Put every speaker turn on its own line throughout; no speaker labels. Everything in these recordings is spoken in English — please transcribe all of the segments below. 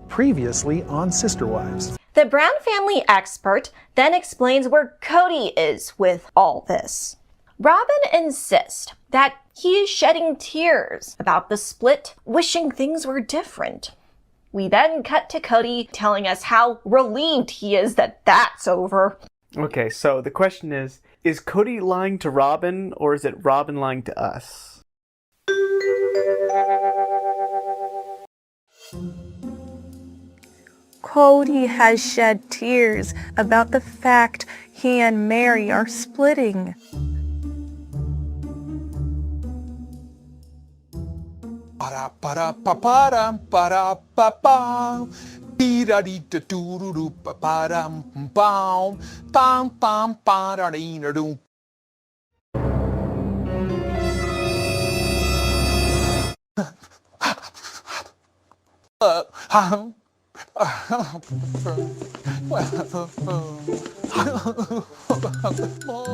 Previously on Sisterwives.
The Brown family expert then explains where Kody is with all this. Robyn insists that he is shedding tears about the split, wishing things were different. We then cut to Kody telling us how relieved he is that that's over.
Okay, so the question is Kody lying to Robyn, or is it Robyn lying to us?
Kody has shed tears about the fact he and Meri are splitting.
Para para pa para para pa pa. Pirarita tururu pa param pam pam pam pararina dum.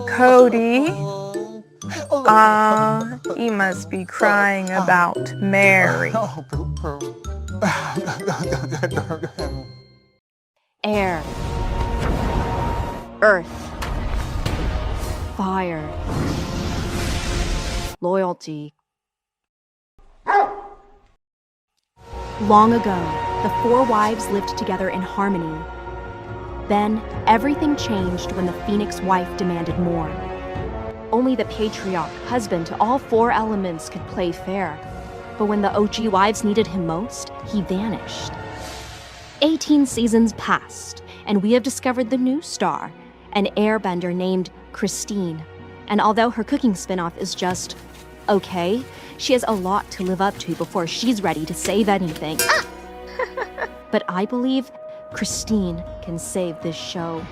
Kody? You must be crying about Meri.
Air, earth, fire, loyalty. Long ago, the four wives lived together in harmony. Then, everything changed when the Phoenix wife demanded more. Only the patriarch, husband to all four elements, could play fair. But when the OG wives needed him most, he vanished. 18 seasons passed, and we have discovered the new star, an airbender named Christine. And although her cooking spinoff is just okay, she has a lot to live up to before she's ready to save anything. But I believe Christine can save this show.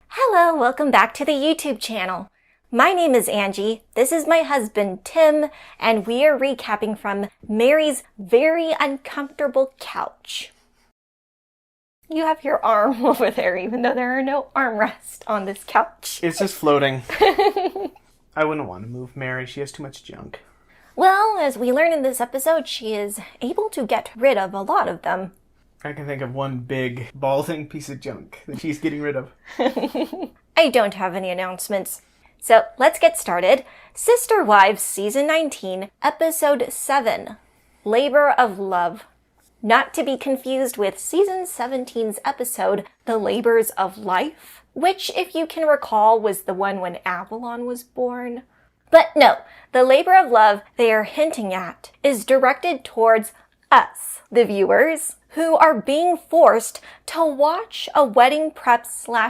Hello, welcome back to the YouTube channel. My name is Angie, this is my husband Tim, and we are recapping from Meri's very uncomfortable couch. You have your arm over there, even though there are no armrests on this couch.
It's just floating. I wouldn't want to move Meri. She has too much junk.
Well, as we learn in this episode, she is able to get rid of a lot of them.
I can think of one big, balding piece of junk that she's getting rid of.
I don't have any announcements. So let's get started. Sister Wives Season 19, Episode 7, Labor of Love. Not to be confused with Season 17's episode, The Labors of Life, which, if you can recall, was the one when Avalon was born. But no, the labor of love they are hinting at is directed towards us, the viewers, who are being forced to watch a wedding prep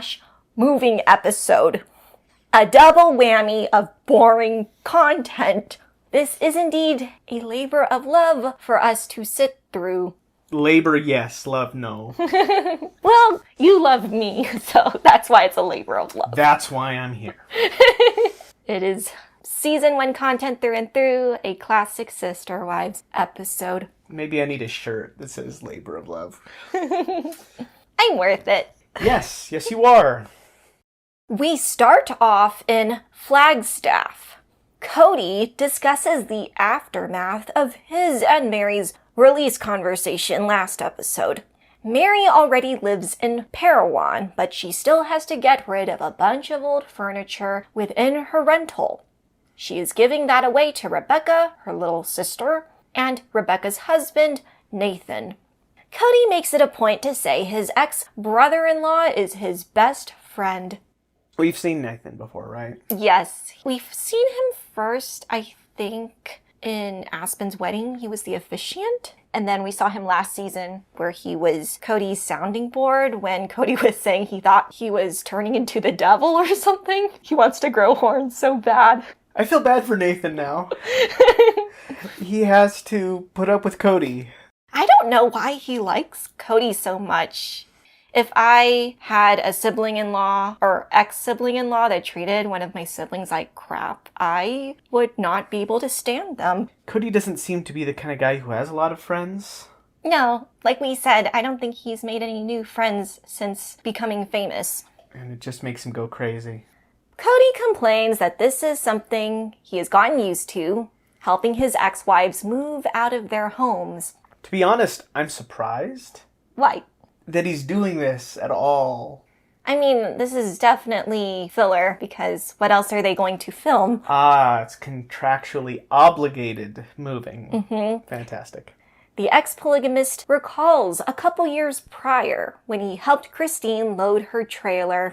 / moving episode. A double whammy of boring content. This is indeed a labor of love for us to sit through.
Labor, yes. Love, no.
Well, you love me, so that's why it's a labor of love.
That's why I'm here.
It is Season 1 content through and through, a classic Sister Wives episode.
Maybe I need a shirt that says labor of love.
I'm worth it.
Yes, you are.
We start off in Flagstaff. Kody discusses the aftermath of his and Meri's release conversation last episode. Meri already lives in Parowan, but she still has to get rid of a bunch of old furniture within her rental. She is giving that away to Rebecca, her little sister, and Rebecca's husband, Nathan. Kody makes it a point to say his ex-brother-in-law is his best friend.
We've seen Nathan before, right?
Yes. We've seen him first, I think, in Aspen's wedding. He was the officiant. And then we saw him last season where he was Kody's sounding board when Kody was saying he thought he was turning into the devil or something. He wants to grow horns so bad.
I feel bad for Nathan now. He has to put up with Kody.
I don't know why he likes Kody so much. If I had a sibling-in-law or ex-sibling-in-law that treated one of my siblings like crap, I would not be able to stand them.
Kody doesn't seem to be the kind of guy who has a lot of friends.
No, like we said, I don't think he's made any new friends since becoming famous.
And it just makes him go crazy.
Kody complains that this is something he has gotten used to, helping his ex-wives move out of their homes.
To be honest, I'm surprised
Why?
that he's doing this at all.
I mean, this is definitely filler, because what else are they going to film?
It's contractually obligated moving. Fantastic.
The ex-polygamist recalls a couple years prior when he helped Christine load her trailer.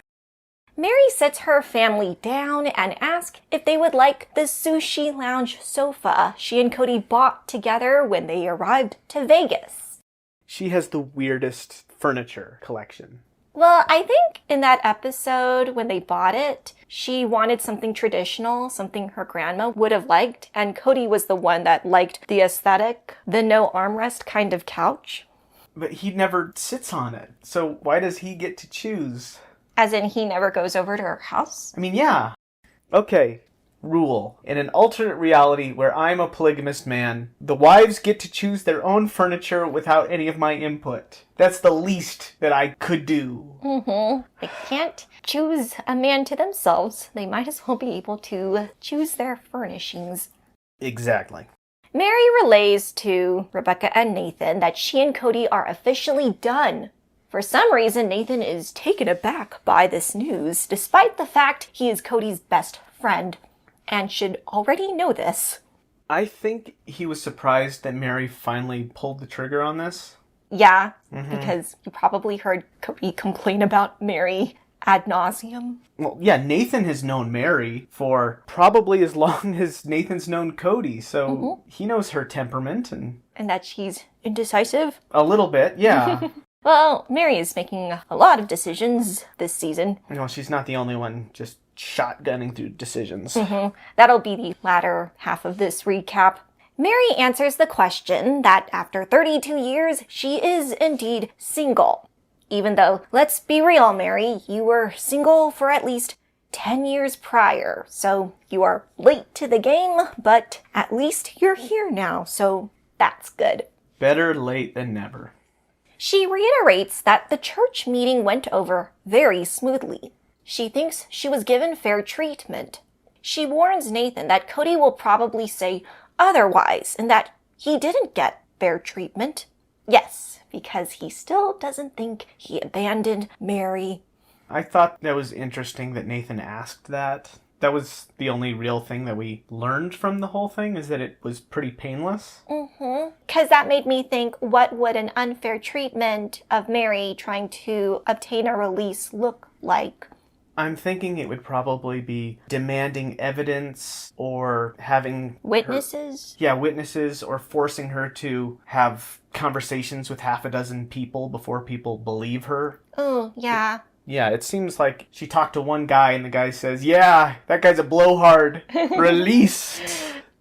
Meri sits her family down and asks if they would like the sushi lounge sofa she and Kody bought together when they arrived to Vegas.
She has the weirdest furniture collection.
Well, I think in that episode when they bought it, she wanted something traditional, something her grandma would have liked, and Kody was the one that liked the aesthetic, the no armrest kind of couch.
But he never sits on it, so why does he get to choose?
As in, he never goes over to her house?
I mean, yeah. Okay, rule. In an alternate reality where I'm a polygamist man, the wives get to choose their own furniture without any of my input. That's the least that I could do.
They can't choose a man to themselves. They might as well be able to choose their furnishings.
Exactly.
Meri relays to Rebecca and Nathan that she and Kody are officially done. For some reason, Nathan is taken aback by this news, despite the fact he is Kody's best friend, and should already know this.
I think he was surprised that Meri finally pulled the trigger on this.
Yeah, because you probably heard Kody complain about Meri ad nauseum.
Well, yeah, Nathan has known Meri for probably as long as Nathan's known Kody, so he knows her temperament and
that she's indecisive.
a little bit, yeah.
Well, Meri is making a lot of decisions this season.
Well, she's not the only one just shotgunning through decisions.
That'll be the latter half of this recap. Meri answers the question that after 32 years, she is indeed single. Even though, let's be real, Meri, you were single for at least 10 years prior. So you are late to the game, but at least you're here now, so that's good.
Better late than never.
She reiterates that the church meeting went over very smoothly. She thinks she was given fair treatment. She warns Nathan that Kody will probably say otherwise and that he didn't get fair treatment. Yes, because he still doesn't think he abandoned Meri.
I thought that was interesting that Nathan asked that. That was the only real thing that we learned from the whole thing, is that it was pretty painless.
Because that made me think, what would an unfair treatment of Meri trying to obtain a release look like?
I'm thinking it would probably be demanding evidence or having
Witnesses?
witnesses, or forcing her to have conversations with half a dozen people before people believe her.
Oh, yeah.
Yeah, it seems like she talked to one guy and the guy says, yeah, that guy's a blowhard. Released.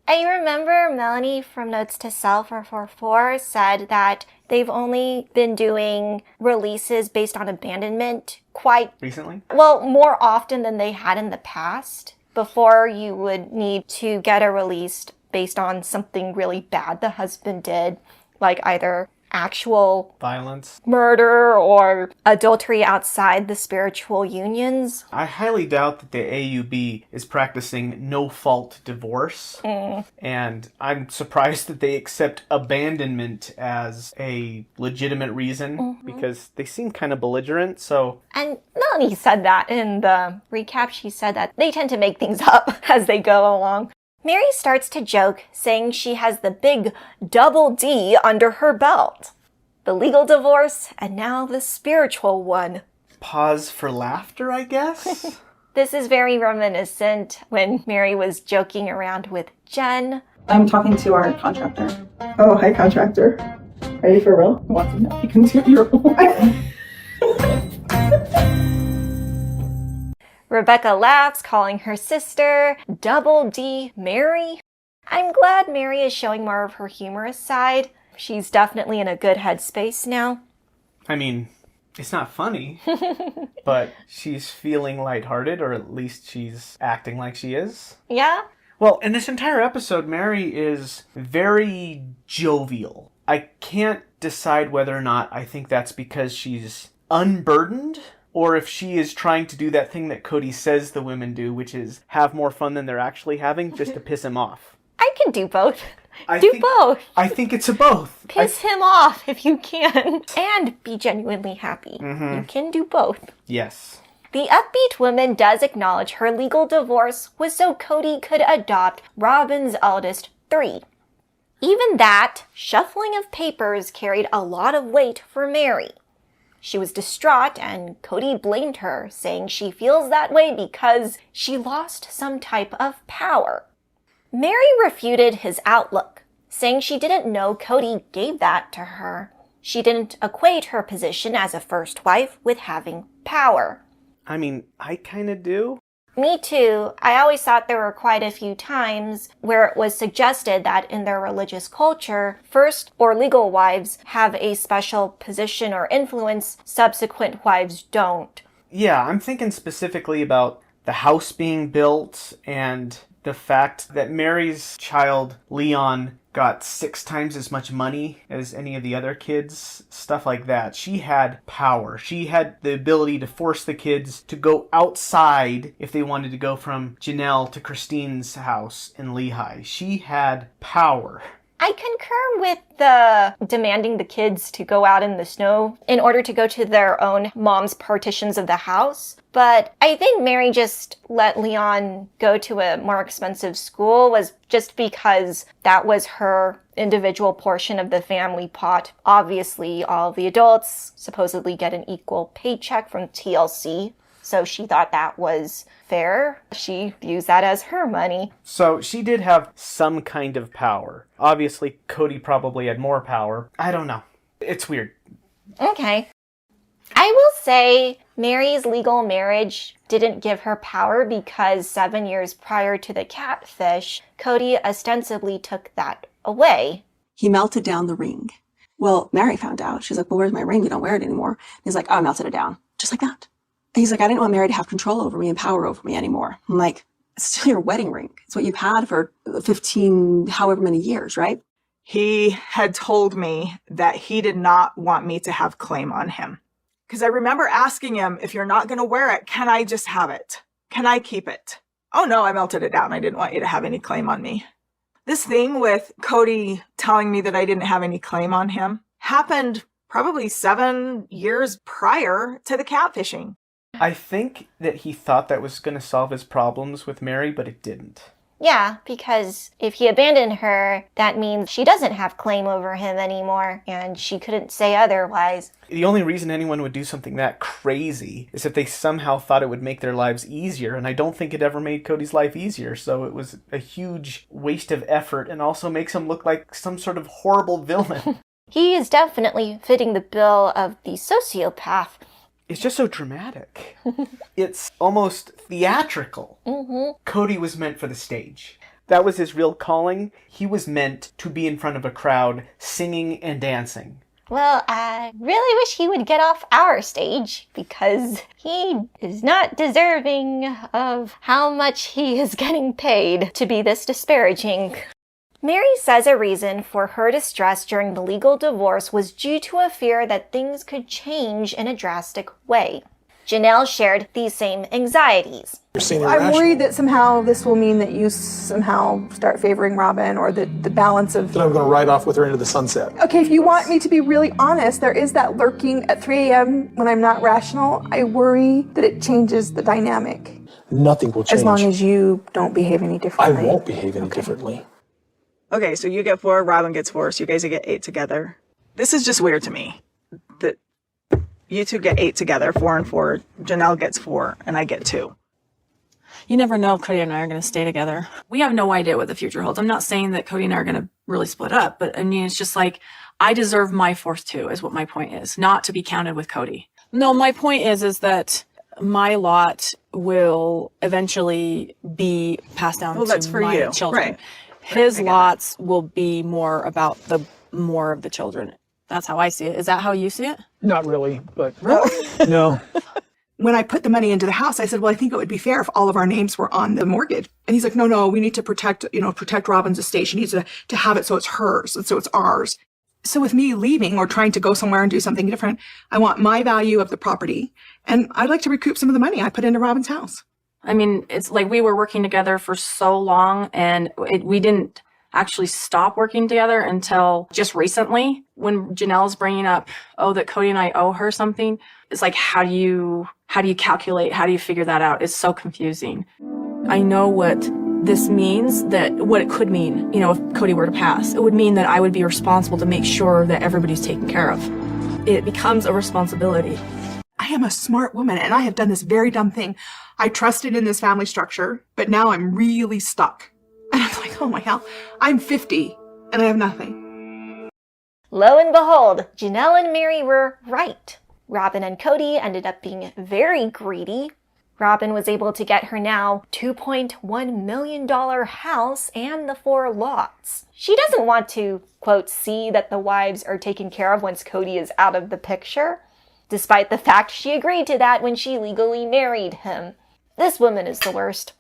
I remember Melanie from Notes to Self or 4 said that they've only been doing releases based on abandonment quite
Recently?
well, more often than they had in the past. Before, you would need to get a release based on something really bad the husband did, like either actual
Violence.
murder or adultery outside the spiritual unions.
I highly doubt that the AUB is practicing no-fault divorce. And I'm surprised that they accept abandonment as a legitimate reason, because they seem kind of belligerent, so...
And Melanie said that in the recap. She said that they tend to make things up as they go along. Meri starts to joke, saying she has the big double D under her belt. The legal divorce, and now the spiritual one.
Pause for laughter, I guess?
This is very reminiscent when Meri was joking around with Jen.
I'm talking to our contractor. Oh, hi, contractor. Are you for real? Want to know? You can do your
Rebecca laughs, calling her sister Double D Meri. I'm glad Meri is showing more of her humorous side. She's definitely in a good headspace now.
I mean, it's not funny, but she's feeling lighthearted, or at least she's acting like she is.
Yeah?
Well, in this entire episode, Meri is very jovial. I can't decide whether or not I think that's because she's unburdened, or if she is trying to do that thing that Kody says the women do, which is have more fun than they're actually having just to piss him off.
I can do both.
I
do
think,
both.
I think it's a both.
Piss him off if you can. And be genuinely happy. You can do both.
Yes.
The upbeat woman does acknowledge her legal divorce was so Kody could adopt Robyn's eldest 3. Even that shuffling of papers carried a lot of weight for Meri. She was distraught and Kody blamed her, saying she feels that way because she lost some type of power. Meri refuted his outlook, saying she didn't know Kody gave that to her. She didn't equate her position as a first wife with having power.
I mean, I kind of do.
Me too. I always thought there were quite a few times where it was suggested that in their religious culture, first or legal wives have a special position or influence, subsequent wives don't.
Yeah, I'm thinking specifically about the house being built and the fact that Meri's child, Leon, got 6 times as much money as any of the other kids, stuff like that. She had power. She had the ability to force the kids to go outside if they wanted to go from Janelle to Christine's house in Lehi. She had power.
I concur with the demanding the kids to go out in the snow in order to go to their own mom's partitions of the house. But I think Meri just let Leon go to a more expensive school was just because that was her individual portion of the family pot. Obviously, all the adults supposedly get an equal paycheck from TLC. So she thought that was fair. She views that as her money.
So she did have some kind of power. Obviously, Kody probably had more power. I don't know. It's weird.
Okay. I will say Meri's legal marriage didn't give her power because 7 years prior to the catfish, Kody ostensibly took that away.
He melted down the ring. Well, Meri found out. She's like, well, where's my ring? You don't wear it anymore. And he's like, oh, I melted it down. Just like that. And he's like, I didn't want Meri to have control over me and power over me anymore. I'm like, it's still your wedding ring. It's what you've had for 15, however many years, right?
He had told me that he did not want me to have claim on him. Because I remember asking him, if you're not going to wear it, can I just have it? Can I keep it? Oh no, I melted it down. I didn't want you to have any claim on me. This thing with Kody telling me that I didn't have any claim on him happened probably 7 years prior to the catfishing.
I think that he thought that was going to solve his problems with Meri, but it didn't.
Yeah, because if he abandoned her, that means she doesn't have claim over him anymore, and she couldn't say otherwise.
The only reason anyone would do something that crazy is if they somehow thought it would make their lives easier, and I don't think it ever made Kody's life easier, so it was a huge waste of effort and also makes him look like some sort of horrible villain.
He is definitely fitting the bill of the sociopath.
It's just so dramatic. It's almost theatrical. Kody was meant for the stage. That was his real calling. He was meant to be in front of a crowd singing and dancing.
Well, I really wish he would get off our stage because he is not deserving of how much he is getting paid to be this disparaging. Meri says a reason for her distress during the legal divorce was due to a fear that things could change in a drastic way. Janelle shared these same anxieties.
I'm worried that somehow this will mean that you somehow start favoring Robyn, or the balance of...
That I'm going to ride off with her into the sunset.
Okay, if you want me to be really honest, there is that lurking at 3 a.m. when I'm not rational. I worry that it changes the dynamic.
Nothing will change.
As long as you don't behave any
I
differently.
won't behave any differently.
Okay, so you get 4, Robyn gets 4, so you guys get 8 together. This is just weird to me. That you two get 8 together, 4 and 4. Janelle gets 4, and I get 2.
You never know if Kody and I are going to stay together. We have no idea what the future holds. I'm not saying that Kody and I are going to really split up, but I mean, it's just like, I deserve my 4th too, is what my point is. Not to be counted with Kody. No, my point is that my lot will eventually be passed down to my children. Right. His lots will be more about more of the children. That's how I see it. Is that how you see it?
Not really, but... No.
When I put the money into the house, I said, well, I think it would be fair if all of our names were on the mortgage. And he's like, no, we need to protect Robyn's estate. She needs to have it so it's hers and so it's ours. So with me leaving or trying to go somewhere and do something different, I want my value of the property. And I'd like to recoup some of the money I put into Robyn's house.
I mean, it's like we were working together for so long, and we didn't actually stop working together until just recently when Janelle's bringing up, that Kody and I owe her something. It's like, how do you calculate? How do you figure that out? It's so confusing. I know what this means, what it could mean, if Kody were to pass. It would mean that I would be responsible to make sure that everybody's taken care of. It becomes a responsibility.
I am a smart woman, and I have done this very dumb thing. I trusted in this family structure, but now I'm really stuck. And I'm like, oh my hell, I'm 50 and I have nothing.
Lo and behold, Janelle and Meri were right. Robyn and Kody ended up being very greedy. Robyn was able to get her now $2.1 million house and the 4 lots. She doesn't want to, quote, see that the wives are taken care of once Kody is out of the picture, despite the fact she agreed to that when she legally married him. This woman is the worst.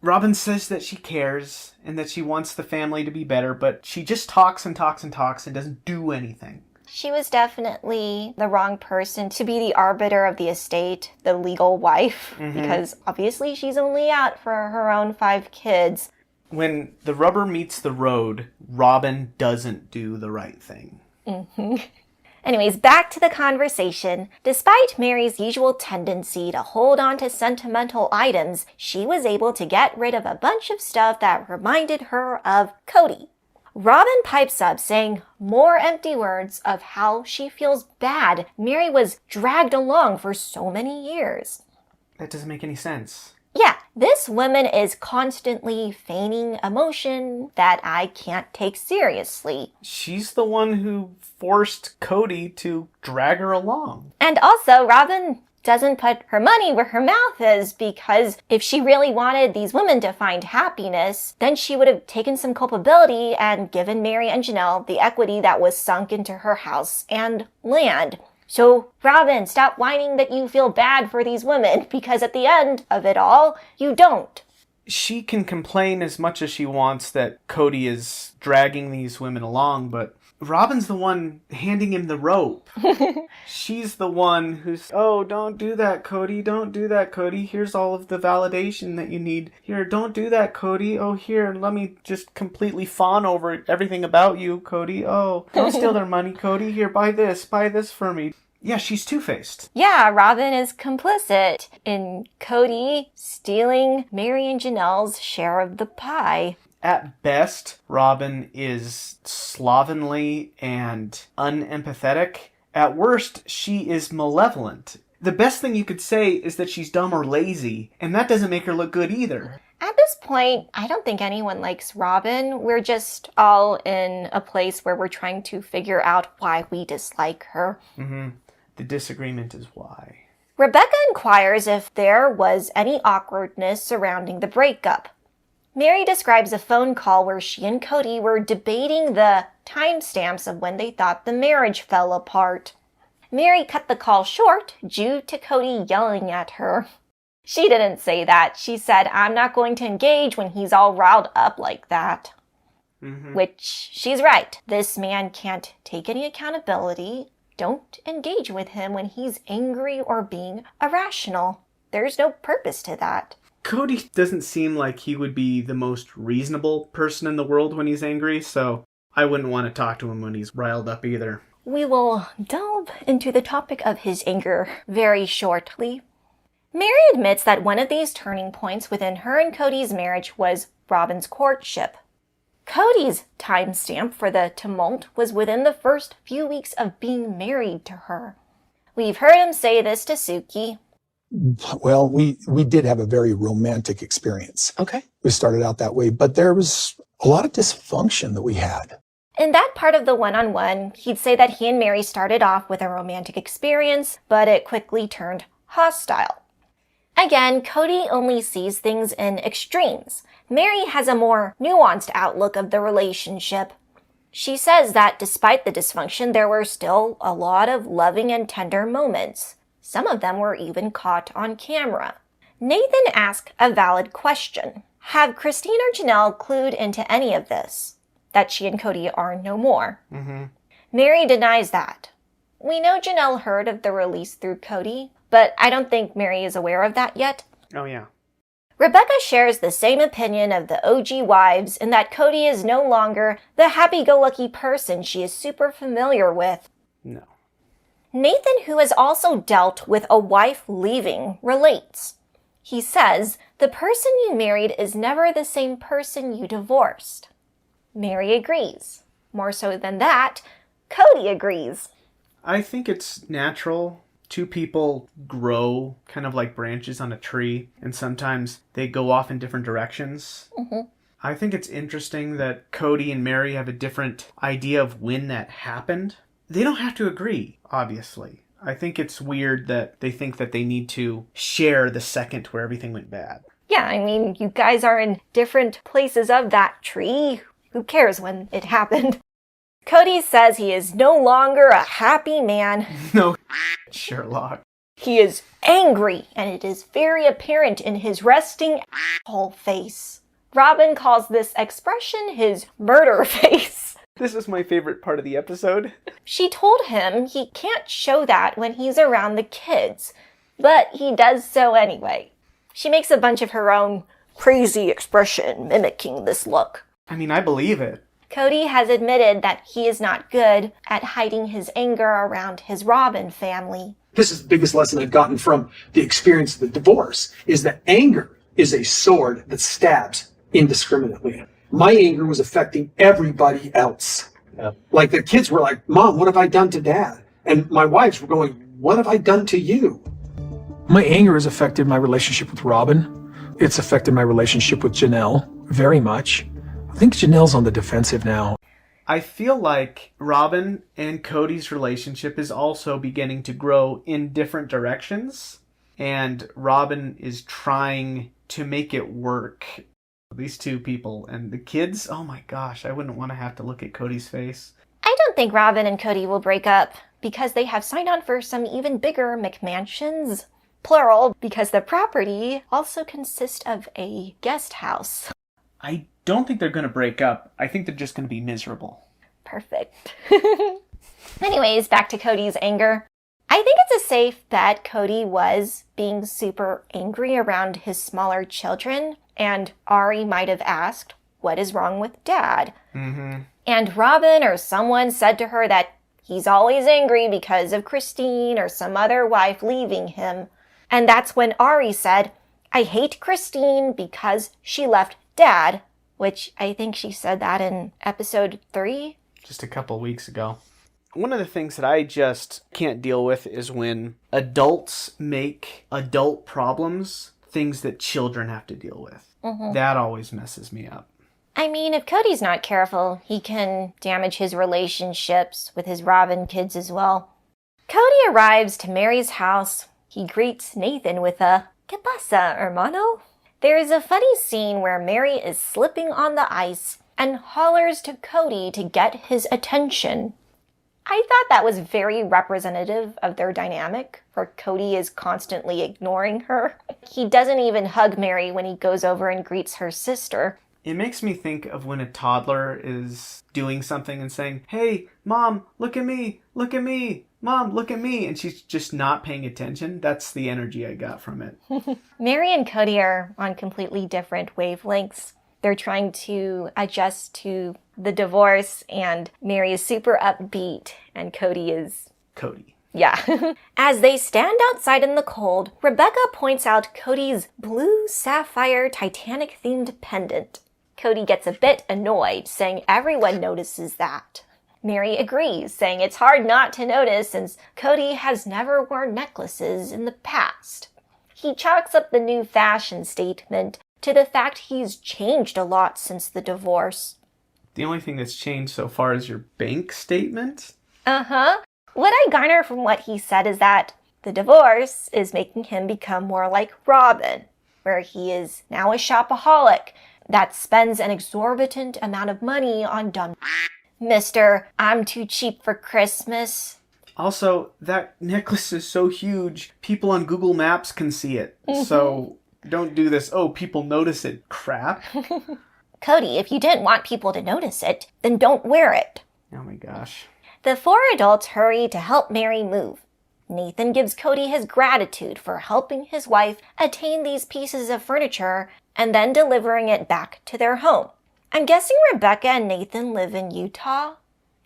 Robyn says that she cares and that she wants the family to be better, but she just talks and talks and talks and doesn't do anything.
She was definitely the wrong person to be the arbiter of the estate, the legal wife, because obviously she's only out for her own 5 kids.
When the rubber meets the road, Robyn doesn't do the right thing.
Anyways, back to the conversation. Despite Meri's usual tendency to hold on to sentimental items, she was able to get rid of a bunch of stuff that reminded her of Kody. Robyn pipes up saying more empty words of how she feels bad Meri was dragged along for so many years.
That doesn't make any sense.
Yeah, this woman is constantly feigning emotion that I can't take seriously.
She's the one who forced Kody to drag her along.
And also, Robyn doesn't put her money where her mouth is, because if she really wanted these women to find happiness, then she would have taken some culpability and given Meri and Janelle the equity that was sunk into her house and land. So, Robyn, stop whining that you feel bad for these women, because at the end of it all, you don't.
She can complain as much as she wants that Kody is dragging these women along, but Robyn's the one handing him the rope. She's the one who's, don't do that, Kody. Don't do that, Kody. Here's all of the validation that you need. Here, don't do that, Kody. Oh, here, let me just completely fawn over everything about you, Kody. Oh, don't steal their money, Kody. Here, buy this for me. Yeah, she's two-faced.
Yeah, Robyn is complicit in Kody stealing Meri and Janelle's share of the pie.
At best, Robyn is slovenly and unempathetic. At worst, she is malevolent. The best thing you could say is that she's dumb or lazy, and that doesn't make her look good either.
At this point, I don't think anyone likes Robyn. We're just all in a place where we're trying to figure out why we dislike her.
The disagreement is why.
Rebecca inquires if there was any awkwardness surrounding the breakup. Meri describes a phone call where she and Kody were debating the timestamps of when they thought the marriage fell apart. Meri cut the call short due to Kody yelling at her. She didn't say that. She said, "I'm not going to engage when he's all riled up like that." Which, she's right. This man can't take any accountability. Don't engage with him when he's angry or being irrational. There's no purpose to that.
Kody doesn't seem like he would be the most reasonable person in the world when he's angry, so I wouldn't want to talk to him when he's riled up either.
We will delve into the topic of his anger very shortly. Meri admits that one of these turning points within her and Kody's marriage was Robyn's courtship. Kody's timestamp for the tumult was within the first few weeks of being married to her. We've heard him say this to Suki.
Well, we did have a very romantic experience.
Okay.
We started out that way, but there was a lot of dysfunction that we had.
In that part of the one-on-one, he'd say that he and Meri started off with a romantic experience, but it quickly turned hostile. Again, Kody only sees things in extremes. Meri has a more nuanced outlook of the relationship. She says that despite the dysfunction, there were still a lot of loving and tender moments. Some of them were even caught on camera. Nathan asked a valid question. Have Christine or Janelle clued into any of this? That she and Kody are no more? Meri denies that. We know Janelle heard of the release through Kody, but I don't think Meri is aware of that yet.
Oh, yeah.
Rebecca shares the same opinion of the OG wives in that Kody is no longer the happy-go-lucky person she is super familiar with.
No.
Nathan, who has also dealt with a wife leaving, relates. He says, the person you married is never the same person you divorced. Meri agrees. More so than that, Kody agrees.
I think it's natural. Two people grow kind of like branches on a tree, and sometimes they go off in different directions. I think it's interesting that Kody and Meri have a different idea of when that happened. They don't have to agree, obviously. I think it's weird that they think that they need to share the second where everything went bad.
Yeah, I mean, you guys are in different places of that tree. Who cares when it happened? Kody says he is no longer a happy man.
No, Sherlock.
He is angry, and it is very apparent in his resting asshole face. Robyn calls this expression his murder face.
This is my favorite part of the episode.
She told him he can't show that when he's around the kids, but he does so anyway. She makes a bunch of her own crazy expression mimicking this look.
I mean, I believe it.
Kody has admitted that he is not good at hiding his anger around his Robyn family.
This is the biggest lesson I've gotten from the experience of the divorce, is that anger is a sword that stabs indiscriminately. My anger was affecting everybody else. Yeah. Like the kids were like, Mom, what have I done to Dad? And my wives were going, what have I done to you? My anger has affected my relationship with Robyn. It's affected my relationship with Janelle very much. I think Janelle's on the defensive now.
I feel like Robyn and Kody's relationship is also beginning to grow in different directions. And Robyn is trying to make it work. These two people and the kids, oh my gosh, I wouldn't want to have to look at Kody's face.
I don't think Robyn and Kody will break up because they have signed on for some even bigger McMansions. Plural, because the property also consists of a guest house.
I don't think they're going to break up. I think they're just going to be miserable.
Perfect. Anyways, back to Kody's anger. I think it's a safe bet Kody was being super angry around his smaller children, and Ari might have asked, what is wrong with Dad?
Mm-hmm.
And Robyn or someone said to her that he's always angry because of Christine or some other wife leaving him. And that's when Ari said, I hate Christine because she left Dad, which I think she said that in episode 3.
Just a couple weeks ago. One of the things that I just can't deal with is when adults make adult problems things that children have to deal with.
Mm-hmm.
That always messes me up.
I mean, if Kody's not careful, he can damage his relationships with his Robyn kids as well. Kody arrives to Meri's house. He greets Nathan with a, ¿Qué pasa, hermano? There is a funny scene where Meri is slipping on the ice and hollers to Kody to get his attention. I thought that was very representative of their dynamic, for Kody is constantly ignoring her. He doesn't even hug Meri when he goes over and greets her sister.
It makes me think of when a toddler is doing something and saying, hey, Mom, look at me, look at me, Mom, look at me, and she's just not paying attention. That's the energy I got from it.
Meri and Kody are on completely different wavelengths. They're trying to adjust to the divorce, and Meri is super upbeat, and Kody is...
Kody.
Yeah. As they stand outside in the cold, Rebecca points out Kody's blue sapphire Titanic-themed pendant. Kody gets a bit annoyed, saying everyone notices that. Meri agrees, saying it's hard not to notice since Kody has never worn necklaces in the past. He chalks up the new fashion statement to the fact he's changed a lot since the divorce.
The only thing that's changed so far is your bank statement?
Uh-huh. What I garner from what he said is that the divorce is making him become more like Robyn, where he is now a shopaholic that spends an exorbitant amount of money on dumb Mr. I'm too cheap for Christmas.
Also, that necklace is so huge, people on Google Maps can see it. Mm-hmm. So don't do this, oh, people notice it crap.
Kody, if you didn't want people to notice it, then don't wear it.
Oh my gosh.
The four adults hurry to help Meri move. Nathan gives Kody his gratitude for helping his wife attain these pieces of furniture and then delivering it back to their home. I'm guessing Rebecca and Nathan live in Utah?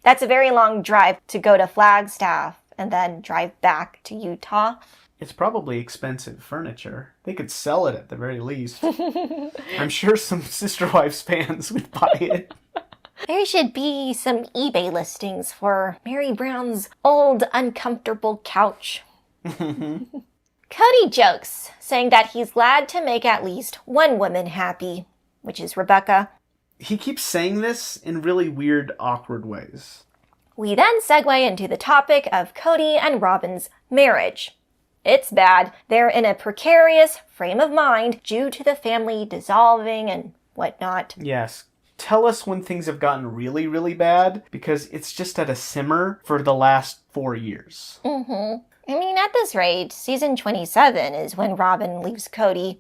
That's a very long drive to go to Flagstaff and then drive back to Utah.
It's probably expensive furniture. They could sell it at the very least. I'm sure some Sisterwives fans would buy it.
There should be some eBay listings for Meri Brown's old, uncomfortable couch. Kody jokes, saying that he's glad to make at least one woman happy, which is Rebecca.
He keeps saying this in really weird, awkward ways.
We then segue into the topic of Kody and Robyn's marriage. It's bad. They're in a precarious frame of mind due to the family dissolving and whatnot.
Yes. Tell us when things have gotten really, really bad, because it's just at a simmer for the last 4 years.
I mean, at this rate, season 27 is when Robyn leaves Kody.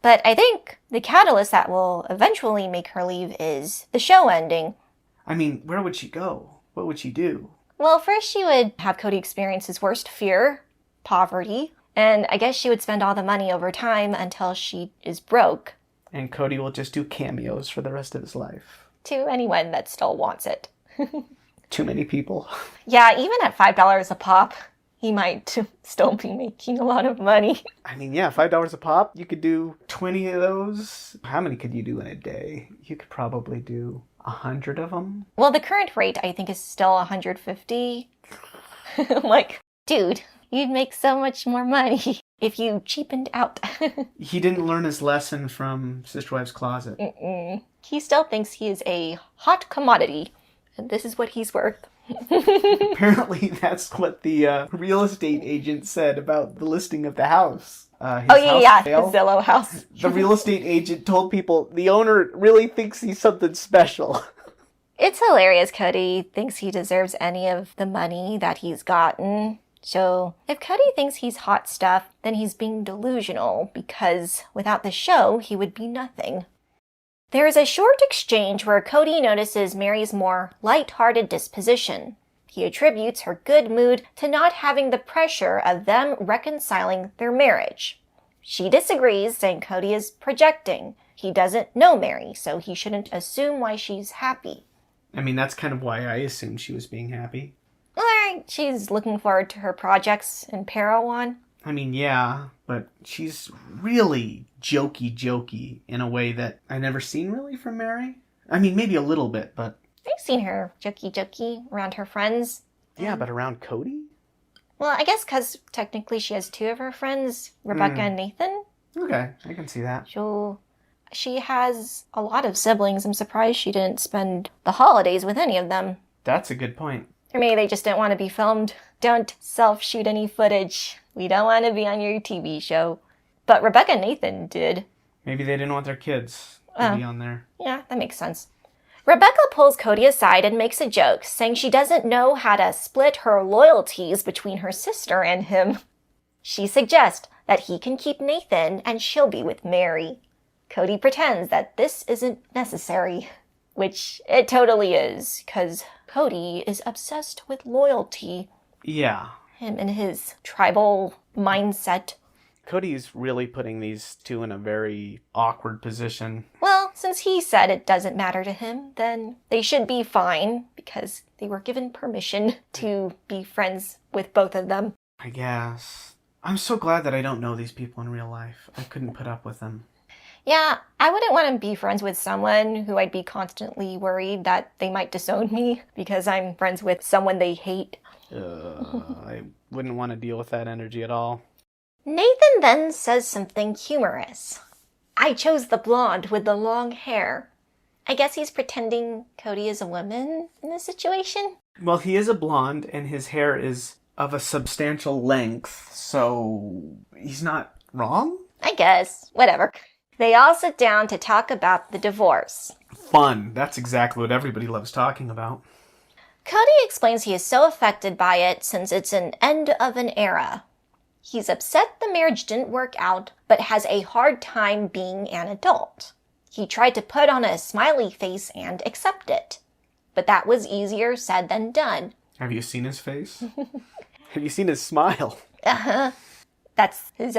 But I think the catalyst that will eventually make her leave is the show ending.
I mean, where would she go? What would she do?
Well, first she would have Kody experience his worst fear, poverty. And I guess she would spend all the money over time until she is broke.
And Kody will just do cameos for the rest of his life.
To anyone that still wants it.
Too many people.
Yeah, even at $5 a pop, he might still be making a lot of money.
I mean, yeah, $5 a pop. You could do 20 of those. How many could you do in a day? You could probably do 100 of them.
Well, the current rate, I think, is still 150. Like, dude, you'd make so much more money if you cheapened out.
He didn't learn his lesson from Sisterwives' Closet.
He still thinks he is a hot commodity, and this is what he's worth.
Apparently, that's what the real estate agent said about the listing of the house.
The Zillow house.
The real estate agent told people the owner really thinks he's something special.
It's hilarious Kody thinks he deserves any of the money that he's gotten. So if Kody thinks he's hot stuff, then he's being delusional, because without the show, he would be nothing. There is a short exchange where Kody notices Meri's more light-hearted disposition. He attributes her good mood to not having the pressure of them reconciling their marriage. She disagrees, saying Kody is projecting. He doesn't know Meri, so he shouldn't assume why she's happy.
I mean, that's kind of why I assumed she was being happy.
Or she's looking forward to her projects in Parowan.
I mean, yeah, but she's really jokey in a way that I never seen really from Meri. I mean, maybe a little bit, but...
I've seen her jokey around her friends.
Yeah, but around Kody?
Well, I guess because technically she has two of her friends, Rebecca and Nathan.
Okay, I can see that.
So she has a lot of siblings. I'm surprised she didn't spend the holidays with any of them.
That's a good point.
Or maybe they just didn't want to be filmed. Don't self-shoot any footage. We don't want to be on your TV show. But Rebecca and Nathan did.
Maybe they didn't want their kids to be on there.
Yeah, that makes sense. Rebecca pulls Kody aside and makes a joke, saying she doesn't know how to split her loyalties between her sister and him. She suggests that he can keep Nathan and she'll be with Meri. Kody pretends that this isn't necessary, which it totally is, because Kody is obsessed with loyalty.
Yeah.
Him and his tribal mindset.
Cody's really putting these two in a very awkward position.
Well, since he said it doesn't matter to him, then they should be fine, because they were given permission to be friends with both of them.
I guess. I'm so glad that I don't know these people in real life. I couldn't put up with them.
Yeah, I wouldn't want to be friends with someone who I'd be constantly worried that they might disown me because I'm friends with someone they hate.
I wouldn't want to deal with that energy at all.
Nathan then says something humorous. I chose the blonde with the long hair. I guess he's pretending Kody is a woman in this situation?
Well, he is a blonde, and his hair is of a substantial length, so he's not wrong?
I guess. Whatever. They all sit down to talk about the divorce.
Fun. That's exactly what everybody loves talking about.
Kody explains he is so affected by it since it's an end of an era. He's upset the marriage didn't work out, but has a hard time being an adult. He tried to put on a smiley face and accept it. But that was easier said than done.
Have you seen his face? Have you seen his smile?
Uh-huh. That's his,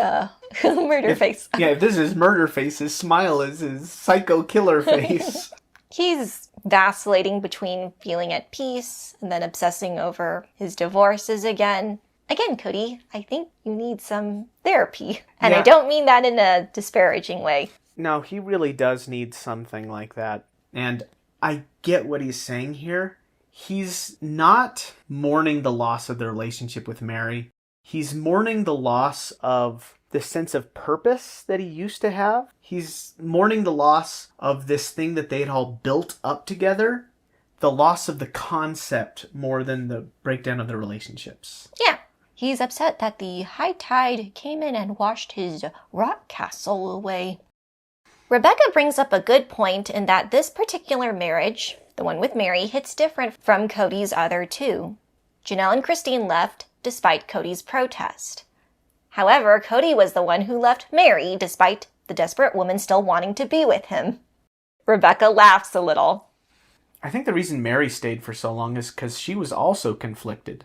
murder face.
Yeah, if this is his murder face, his smile is his psycho killer face.
He's vacillating between feeling at peace and then obsessing over his divorces again. Again, Kody, I think you need some therapy. And
Yeah.
I don't mean that in a disparaging way.
No, he really does need something like that. And I get what he's saying here. He's not mourning the loss of the relationship with Meri. He's mourning the loss of the sense of purpose that he used to have. He's mourning the loss of this thing that they had all built up together. The loss of the concept more than the breakdown of the relationships.
Yeah. He's upset that the high tide came in and washed his rock castle away. Rebecca brings up a good point in that this particular marriage, the one with Meri, hits different from Kody's other two. Janelle and Christine left despite Kody's protest. However, Kody was the one who left Meri despite the desperate woman still wanting to be with him. Rebecca laughs a little.
I think the reason Meri stayed for so long is because she was also conflicted.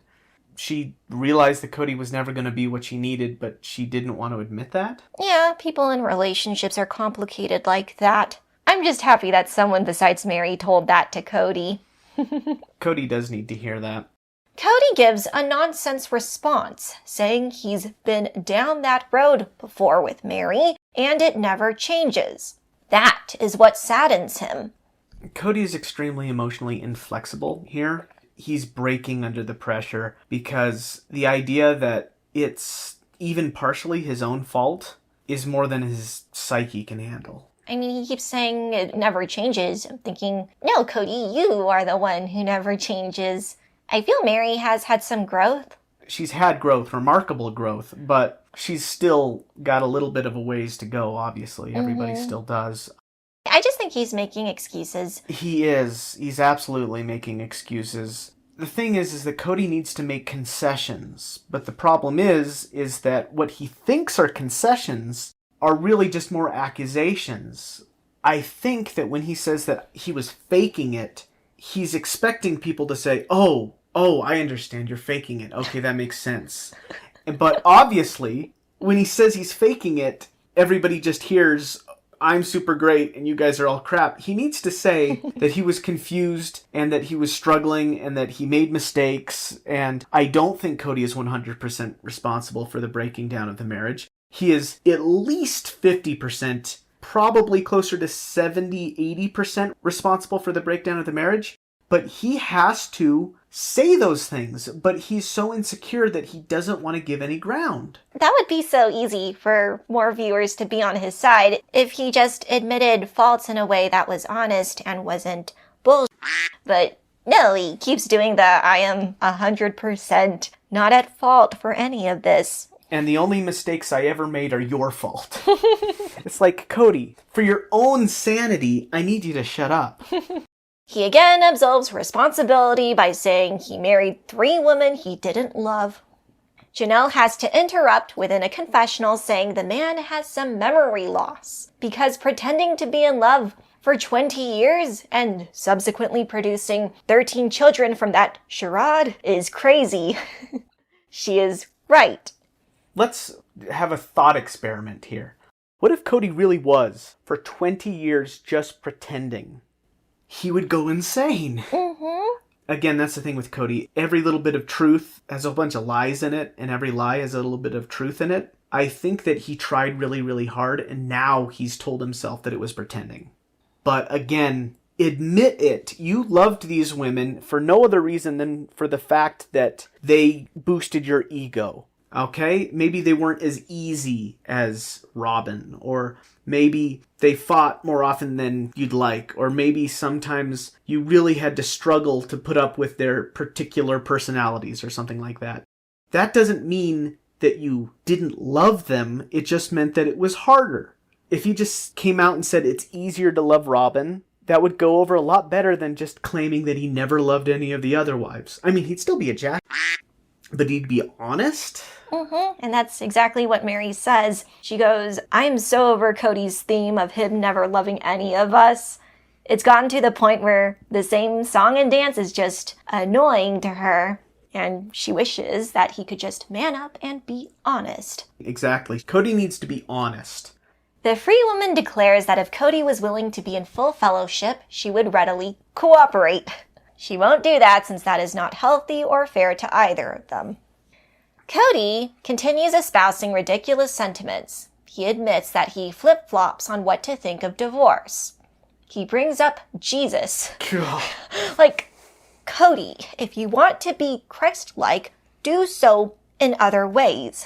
She realized that Kody was never going to be what she needed, but she didn't want to admit that.
Yeah, people in relationships are complicated like that. I'm just happy that someone besides Meri told that to Kody.
Kody does need to hear that.
Kody gives a nonsense response, saying he's been down that road before with Meri, and it never changes. That is what saddens him.
Kody is extremely emotionally inflexible here. He's breaking under the pressure because the idea that it's even partially his own fault is more than his psyche can handle.
I mean, he keeps saying it never changes. I'm thinking, no, Kody, you are the one who never changes. I feel Meri has had some growth.
She's had growth, remarkable growth, but she's still got a little bit of a ways to go, obviously. Everybody still does.
I just think he's making excuses.
He is. He's absolutely making excuses. The thing is that Kody needs to make concessions, but the problem is that what he thinks are concessions are really just more accusations. I think that when he says that he was faking it, he's expecting people to say, oh, I understand, you're faking it. Okay, that makes sense. But obviously, when he says he's faking it, everybody just hears, I'm super great and you guys are all crap. He needs to say that he was confused and that he was struggling and that he made mistakes. And I don't think Kody is 100% responsible for the breaking down of the marriage. He is at least 50%, probably closer to 70-80% responsible for the breakdown of the marriage. But he has to say those things, but he's so insecure that he doesn't want to give any ground.
That would be so easy for more viewers to be on his side if he just admitted faults in a way that was honest and wasn't bullshit. But no, he keeps doing the I am 100% not at fault for any of this.
And the only mistakes I ever made are your fault. It's like, Kody, for your own sanity, I need you to shut up.
He again absolves responsibility by saying he married 3 women he didn't love. Janelle has to interrupt within a confessional saying the man has some memory loss because pretending to be in love for 20 years and subsequently producing 13 children from that charade is crazy. She is right.
Let's have a thought experiment here. What if Kody really was, for 20 years, just pretending? He would go insane. Again, that's the thing with Kody. Every little bit of truth has a bunch of lies in it, and every lie has a little bit of truth in it. I think that he tried really, really hard, and now he's told himself that it was pretending. But again, admit it. You loved these women for no other reason than for the fact that they boosted your ego. Okay? Maybe they weren't as easy as Robyn, or maybe they fought more often than you'd like, or maybe sometimes you really had to struggle to put up with their particular personalities or something like that. That doesn't mean that you didn't love them, it just meant that it was harder. If you just came out and said it's easier to love Robyn, that would go over a lot better than just claiming that he never loved any of the other wives. I mean, he'd still be a jack, but he'd be honest.
And that's exactly what Meri says. She goes, I'm so over Kody's theme of him never loving any of us. It's gotten to the point where the same song and dance is just annoying to her. and she wishes that he could just man up and be honest.
Exactly. Kody needs to be honest.
The free woman declares that if Kody was willing to be in full fellowship, she would readily cooperate. She won't do that since that is not healthy or fair to either of them. Kody continues espousing ridiculous sentiments. He admits that he flip-flops on what to think of divorce. He brings up Jesus. Like, Kody, if you want to be Christ-like, do so in other ways.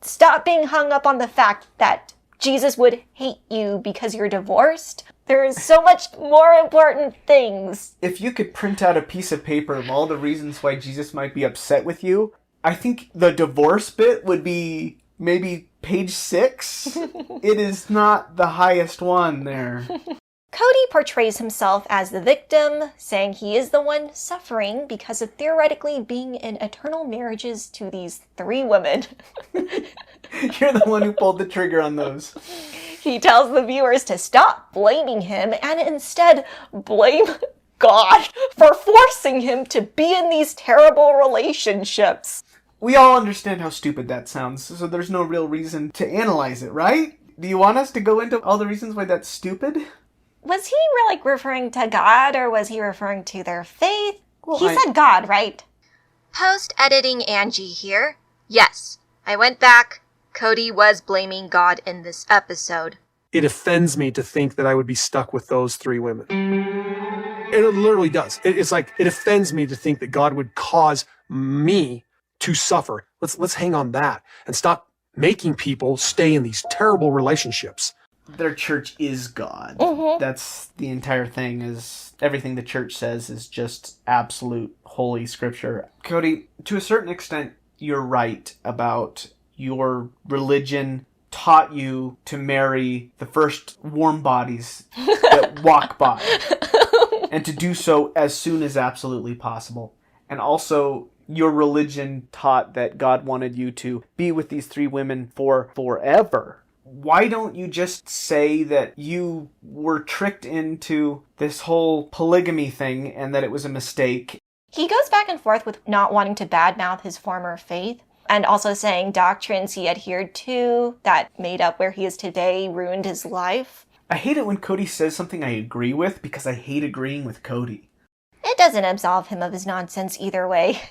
Stop being hung up on the fact that Jesus would hate you because you're divorced. There is so much more important things.
If you could print out a piece of paper of all the reasons why Jesus might be upset with you, I think the divorce bit would be maybe page 6. It is not the highest one there.
Kody portrays himself as the victim, saying he is the one suffering because of theoretically being in eternal marriages to these 3 women.
You're the one who pulled the trigger on those.
He tells the viewers to stop blaming him and instead blame God for forcing him to be in these terrible relationships.
We all understand how stupid that sounds, so there's no real reason to analyze it, right? Do you want us to go into all the reasons why that's stupid?
Was he like referring to God, or was he referring to their faith?
Well,
he said God, right? Post-editing Angie here. Yes, I went back. Kody was blaming God in this episode.
It offends me to think that I would be stuck with those 3 women. It literally does. It's like, it offends me to think that God would cause me to suffer. Let's hang on that and stop making people stay in these terrible relationships.
Their church is God. That's the entire thing. Is everything the church says is just absolute holy scripture. Kody, to a certain extent, you're right about your religion taught you to marry the first warm bodies that walk by, and to do so as soon as absolutely possible. And also, your religion taught that God wanted you to be with these 3 women for forever. Why don't you just say that you were tricked into this whole polygamy thing and that it was a mistake?
He goes back and forth with not wanting to badmouth his former faith, and also saying doctrines he adhered to that made up where he is today ruined his life.
I hate it when Kody says something I agree with because I hate agreeing with Kody.
It doesn't absolve him of his nonsense either way.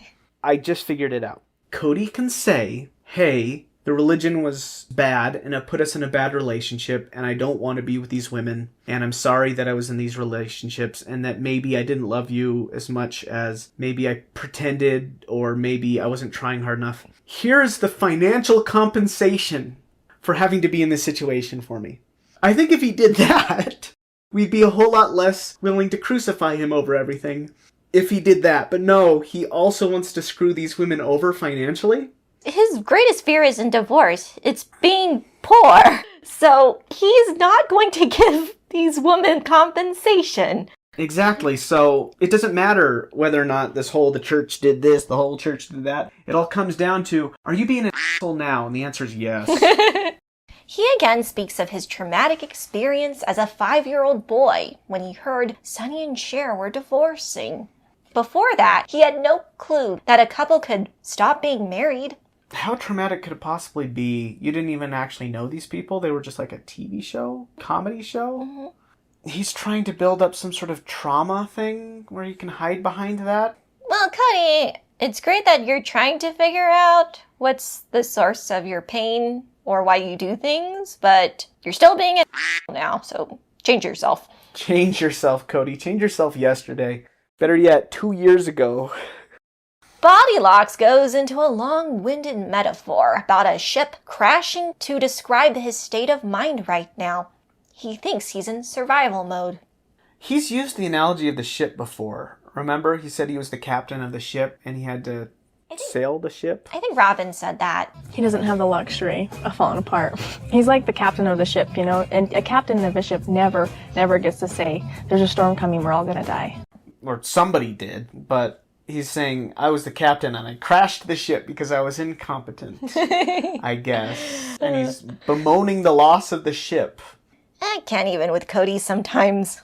I just figured it out. Kody can say, hey, the religion was bad and it put us in a bad relationship and I don't want to be with these women and I'm sorry that I was in these relationships and that maybe I didn't love you as much as maybe I pretended or maybe I wasn't trying hard enough. Here's the financial compensation for having to be in this situation for me. I think if he did that, we'd be a whole lot less willing to crucify him over everything if he did that. But no, he also wants to screw these women over financially.
His greatest fear isn't divorce, it's being poor. So he's not going to give these women compensation.
Exactly, so it doesn't matter whether or not the church did this, the whole church did that. It all comes down to, are you being an asshole now? And the answer is yes.
He again speaks of his traumatic experience as a 5-year-old boy when he heard Sonny and Cher were divorcing. Before that, he had no clue that a couple could stop being married.
How traumatic could it possibly be? You didn't even actually know these people? They were just like a TV show? Comedy show? He's trying to build up some sort of trauma thing where he can hide behind that?
Well, Kody, it's great that you're trying to figure out what's the source of your pain or why you do things, but you're still being an now, so change yourself.
Change yourself, Kody. Change yourself yesterday. Better yet, 2 years ago.
Body Locks goes into a long-winded metaphor about a ship crashing to describe his state of mind right now. He thinks he's in survival mode.
He's used the analogy of the ship before. Remember, he said he was the captain of the ship and he had to sail the ship?
I think Robyn said that.
He doesn't have the luxury of falling apart. He's like the captain of the ship, you know, and a captain of a ship never gets to say, there's a storm coming, we're all gonna die.
Or somebody did, but he's saying, I was the captain and I crashed the ship because I was incompetent, I guess. And he's bemoaning the loss of the ship.
I can't even with Kody sometimes.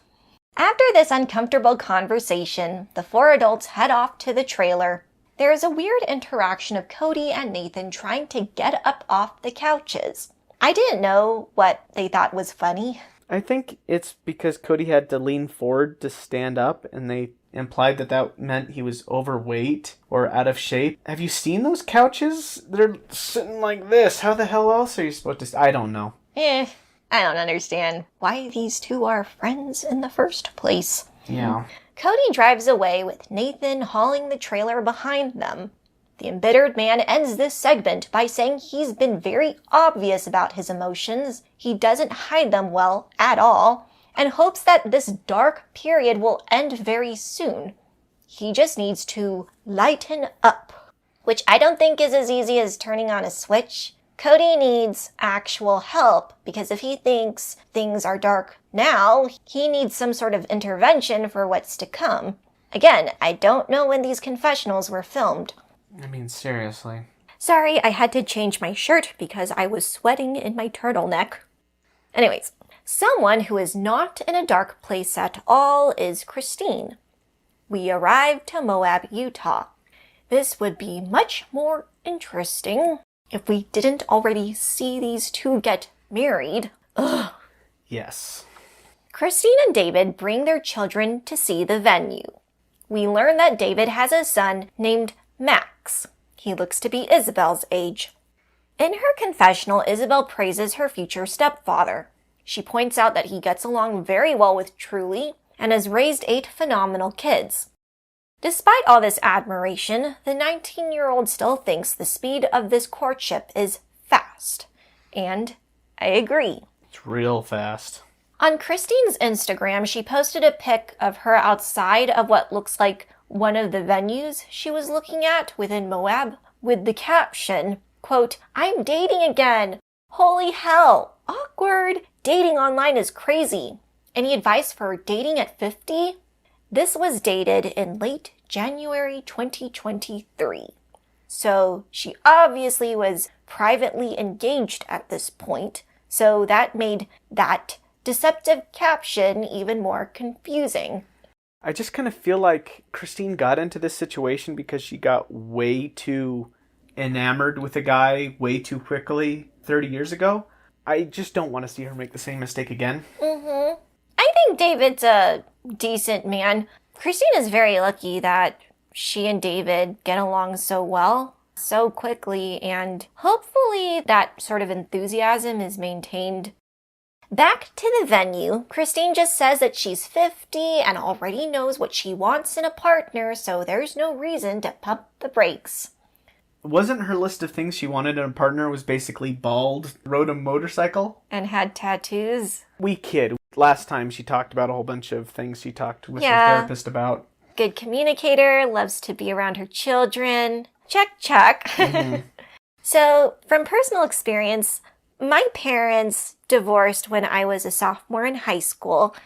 After this uncomfortable conversation, the 4 adults head off to the trailer. there is a weird interaction of Kody and Nathan trying to get up off the couches. I didn't know what they thought was funny.
I think it's because Kody had to lean forward to stand up, and they implied that that meant he was overweight or out of shape. Have you seen those couches? They're sitting like this. How the hell else are you supposed to... I don't know.
I don't understand why these two are friends in the first place.
Yeah.
Kody drives away with Nathan hauling the trailer behind them. The embittered man ends this segment by saying he's been very obvious about his emotions, he doesn't hide them well at all, and hopes that this dark period will end very soon. He just needs to lighten up, which I don't think is as easy as turning on a switch. Kody needs actual help, because if he thinks things are dark now, he needs some sort of intervention for what's to come. Again, I don't know when these confessionals were filmed.
I mean, seriously.
Sorry, I had to change my shirt because I was sweating in my turtleneck. Anyways, someone who is not in a dark place at all is Christine. We arrived to Moab, Utah. This would be much more interesting if we didn't already see these two get married. Ugh.
Yes.
Christine and David bring their children to see the venue. We learn that David has a son named Max. He looks to be Ysabel's age. In her confessional, Ysabel praises her future stepfather. She points out that he gets along very well with Truly and has raised 8 phenomenal kids. Despite all this admiration, the 19-year-old still thinks the speed of this courtship is fast. And I agree.
It's real fast.
On Christine's Instagram, she posted a pic of her outside of what looks like one of the venues she was looking at within Moab with the caption, quote, "I'm dating again. Holy hell. Awkward. Dating online is crazy. Any advice for dating at 50? This was dated in late January 2023. So she obviously was privately engaged at this point, so that made that deceptive caption even more confusing.
I just kind of feel like Christine got into this situation because she got way too enamored with a guy way too quickly 30 years ago. I just don't want to see her make the same mistake again.
I think David's a decent man. Christine is very lucky that she and David get along so well, so quickly, and hopefully that sort of enthusiasm is maintained. Back to the venue, Christine just says that she's 50 and already knows what she wants in a partner, so there's no reason to pump the brakes.
Wasn't her list of things she wanted in a partner was basically bald, rode a motorcycle?
And had tattoos.
We kid. Last time she talked about a whole bunch of things she talked with her therapist about.
Good communicator, loves to be around her children. Check, check. So, from personal experience, my parents divorced when I was a sophomore in high school.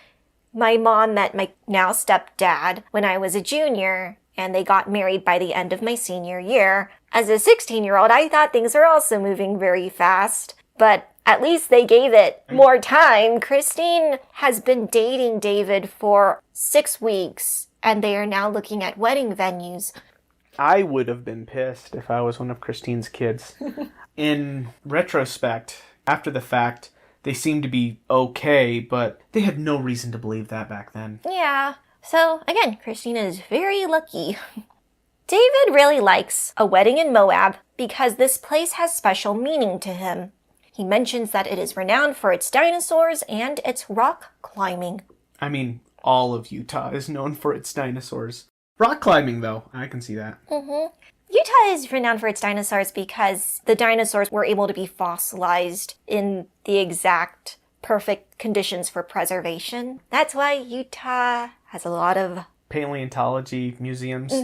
My mom met my now stepdad when I was a junior, and they got married by the end of my senior year. As a 16-year-old, I thought things were also moving very fast, but at least they gave it more time. Christine has been dating David for 6 weeks, and they are now looking at wedding venues.
I would have been pissed if I was one of Christine's kids. In retrospect, after the fact, they seem to be okay, but they had no reason to believe that back then.
Yeah, so again, Christine is very lucky. David really likes a wedding in Moab because this place has special meaning to him. He mentions that it is renowned for its dinosaurs and its rock climbing.
I mean, all of Utah is known for its dinosaurs. Rock climbing, though, I can see that.
Utah is renowned for its dinosaurs because the dinosaurs were able to be fossilized in the exact perfect conditions for preservation. That's why Utah has a lot of
paleontology museums.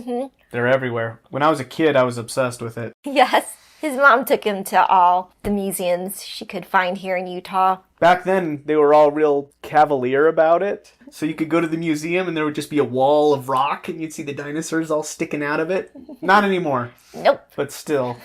They're everywhere. When I was a kid, I was obsessed with it.
Yes, his mom took him to all the museums she could find here in Utah.
Back then, they were all real cavalier about it. So you could go to the museum and there would just be a wall of rock and you'd see the dinosaurs all sticking out of it. Not anymore.
Nope.
But still.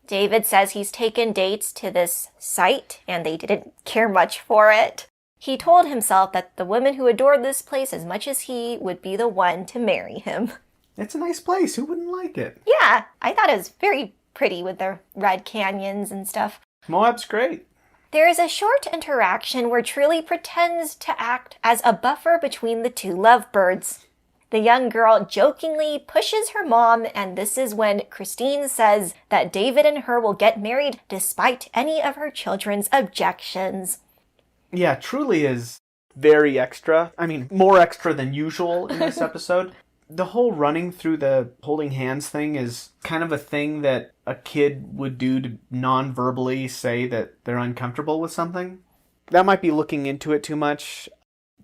David says he's taken dates to this site and they didn't care much for it. He told himself that the woman who adored this place as much as he would be the one to marry him.
It's a nice place. Who wouldn't like it?
Yeah, I thought it was very pretty with the red canyons and stuff.
Moab's great.
There is a short interaction where Truly pretends to act as a buffer between the two lovebirds. The young girl jokingly pushes her mom, and this is when Christine says that David and her will get married despite any of her children's objections.
Yeah, Truly is very extra. I mean, more extra than usual in this episode. The whole running through the holding hands thing is kind of a thing that a kid would do to non-verbally say that they're uncomfortable with something. That might be looking into it too much.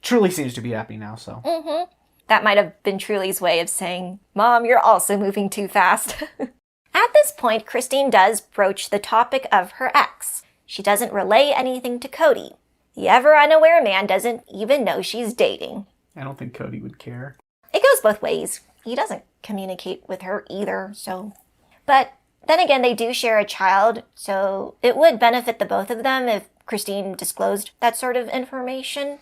Truly seems to be happy now, so.
Mm-hmm. That might have been Truly's way of saying, Mom, you're also moving too fast. At this point, Christine does broach the topic of her ex. She doesn't relay anything to Kody. The ever-unaware man doesn't even know she's dating.
I don't think Kody would care.
It goes both ways. He doesn't communicate with her either, so. But then again, they do share a child, so it would benefit the both of them if Christine disclosed that sort of information.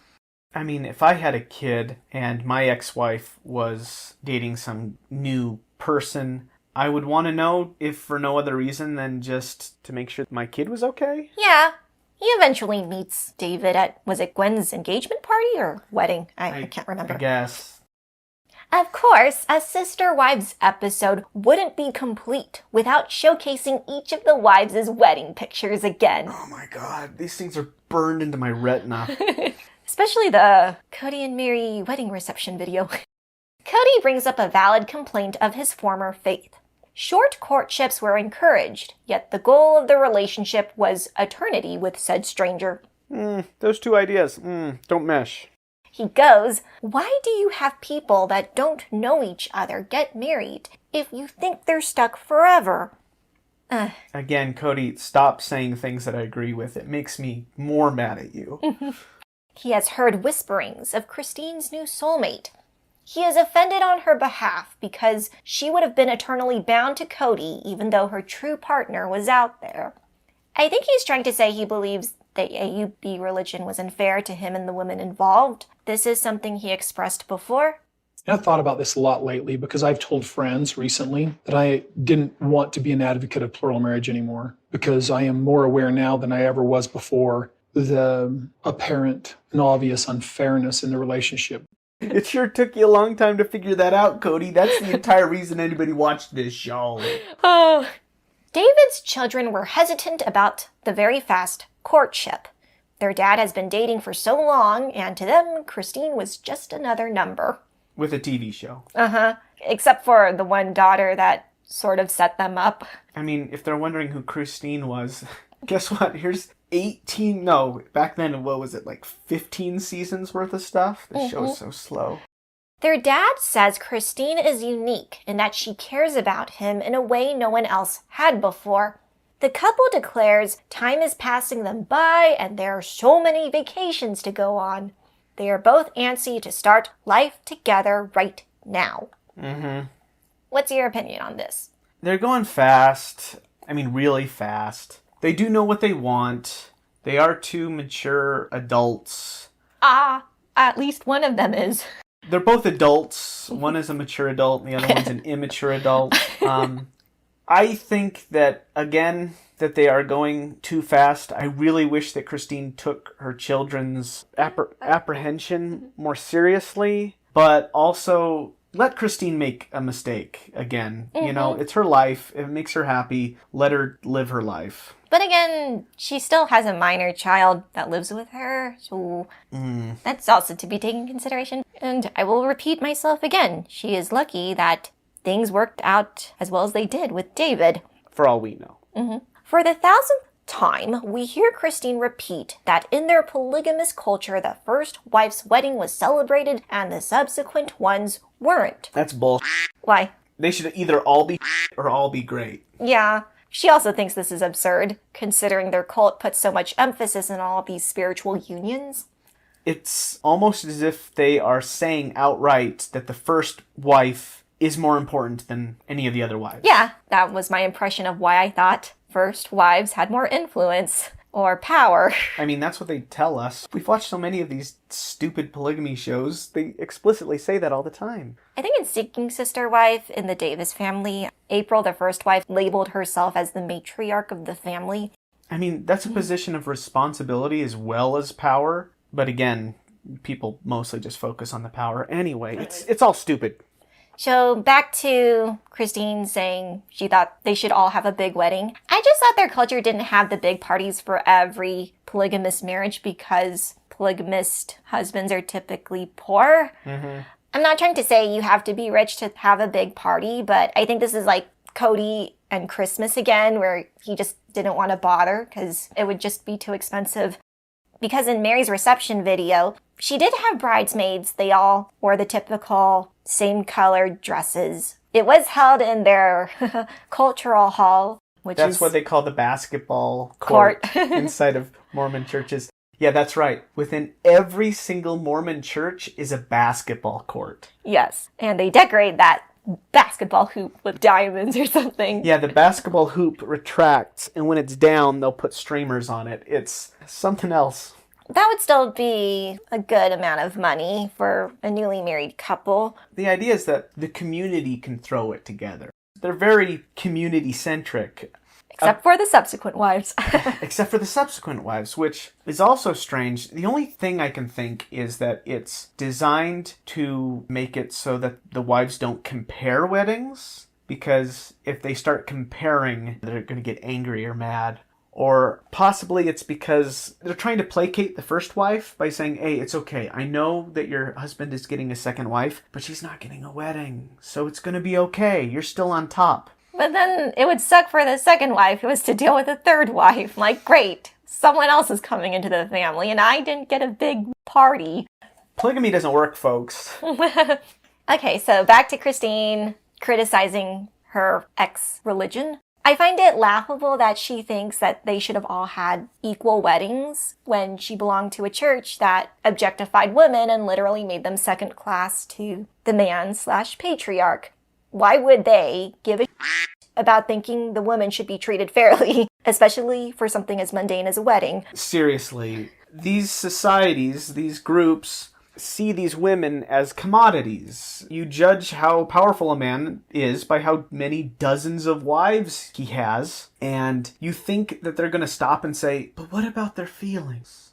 I mean, if I had a kid and my ex-wife was dating some new person, I would want to know if for no other reason than just to make sure my kid was okay.
Yeah. He eventually meets David at, was it Gwen's engagement party or wedding? I can't remember.
I guess.
Of course, a Sister Wives episode wouldn't be complete without showcasing each of the wives' wedding pictures again.
Oh my god, these things are burned into my retina.
Especially the Kody and Meri wedding reception video. Kody brings up a valid complaint of his former faith. Short courtships were encouraged, yet the goal of the relationship was eternity with said stranger.
Those two ideas, don't mesh.
He goes, why do you have people that don't know each other get married if you think they're stuck forever?
Again, Kody, stop saying things that I agree with. It makes me more mad at you.
He has heard whisperings of Christine's new soulmate. He is offended on her behalf because she would have been eternally bound to Kody even though her true partner was out there. I think he's trying to say he believes the AUB religion was unfair to him and the women involved. This is something he expressed before.
I've thought about this a lot lately because I've told friends recently that I didn't want to be an advocate of plural marriage anymore because I am more aware now than I ever was before the apparent and obvious unfairness in the relationship.
It sure took you a long time to figure that out, Kody. That's the entire reason anybody watched this show.
Oh. David's children were hesitant about the very fast courtship. Their dad has been dating for so long, and to them, Christine was just another number.
With a TV show.
Uh-huh. Except for the one daughter that sort of set them up.
I mean, if they're wondering who Christine was, guess what? Here's back then, what was it, like 15 seasons worth of stuff? This show is so slow.
Their dad says Christine is unique in that she cares about him in a way no one else had before. The couple declares time is passing them by and there are so many vacations to go on. They are both antsy to start life together right now. What's your opinion on this?
They're going fast. I mean, really fast. They do know what they want. They are two mature adults.
At least one of them is.
They're both adults. One is a mature adult and the other one's an immature adult. I think that, again, that they are going too fast. I really wish that Christine took her children's apprehension more seriously, but also let Christine make a mistake again. You know, it's her life. If it makes her happy, let her live her life.
But again, she still has a minor child that lives with her, so that's also to be taken into consideration. And I will repeat myself again. She is lucky that things worked out as well as they did with David.
For all we know.
For the 1000th time, we hear Christine repeat that in their polygamous culture, the first wife's wedding was celebrated and the subsequent ones weren't.
That's bullshit.
Why?
They should either all be or all be great.
Yeah. She also thinks this is absurd, considering their cult puts so much emphasis on all these spiritual unions.
It's almost as if they are saying outright that the first wife is more important than any of the other wives.
Yeah, that was my impression of why I thought first wives had more influence. or power.
I mean, that's what they tell us. We've watched so many of these stupid polygamy shows. They explicitly say that all the time.
I think in Seeking Sister Wife in the Davis family, April, the first wife, labeled herself as the matriarch of the family.
I mean, that's a position of responsibility as well as power. But again, people mostly just focus on the power anyway. It's all stupid.
So back to Christine saying she thought they should all have a big wedding. I just thought their culture didn't have the big parties for every polygamous marriage because polygamist husbands are typically poor. Mm-hmm. I'm not trying to say you have to be rich to have a big party, but I think this is like Kody and Christmas again, where he just didn't want to bother because it would just be too expensive. Because in Meri's reception video, she did have bridesmaids. They all wore the typical same colored dresses. It was held in their cultural hall, which
That's what they call the basketball court inside of Mormon churches. Yeah, that's right. Within every single Mormon church is a basketball court.
Yes, and they decorate that basketball hoop with diamonds or something.
Yeah, the basketball hoop retracts, and when it's down, they'll put streamers on it. It's something else.
That would still be a good amount of money for a newly married couple.
The idea is that the community can throw it together. They're very community-centric.
Except for the subsequent wives.
Except for the subsequent wives, which is also strange. The only thing I can think is that it's designed to make it so that the wives don't compare weddings, because if they start comparing, they're going to get angry or mad. Or possibly it's because they're trying to placate the first wife by saying, hey, it's okay. I know that your husband is getting a second wife, but she's not getting a wedding, so it's going to be okay. You're still on top.
But then it would suck for the second wife who was to deal with a third wife. Like, great, someone else is coming into the family and I didn't get a big party.
Polygamy doesn't work, folks.
Okay, so back to Christine criticizing her ex-religion. I find it laughable that she thinks that they should have all had equal weddings when she belonged to a church that objectified women and literally made them second class to the man/patriarch. Why would they give a about thinking the woman should be treated fairly, especially for something as mundane as a wedding?
Seriously, these societies, these groups, see these women as commodities. You judge how powerful a man is by how many dozens of wives he has, and you think that they're going to stop and say, but what about their feelings?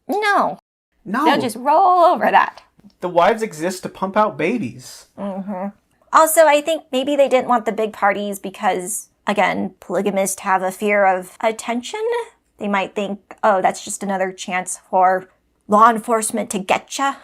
No.
No.
They'll just roll over that.
The wives exist to pump out babies.
Mm-hmm. Also, I think maybe they didn't want the big parties because, again, polygamists have a fear of attention. They might think, oh, that's just another chance for law enforcement to get ya.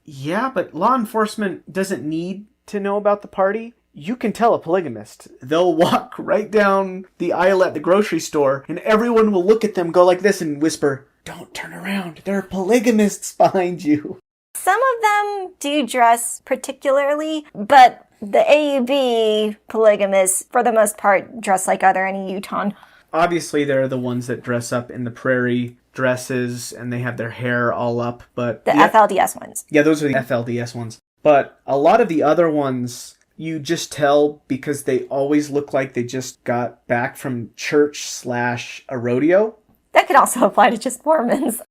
Yeah, but law enforcement doesn't need to know about the party. You can tell a polygamist. They'll walk right down the aisle at the grocery store, and everyone will look at them, go like this, and whisper, don't turn around. There are polygamists behind you.
Some of them do dress particularly, but the AUB polygamists, for the most part, dress like other any Utah.
Obviously, they're the ones that dress up in the prairie dresses and they have their hair all up, but...
The FLDS ones.
Yeah, those are the FLDS ones. But a lot of the other ones, you just tell because they always look like they just got back from church/a rodeo.
That could also apply to just Mormons.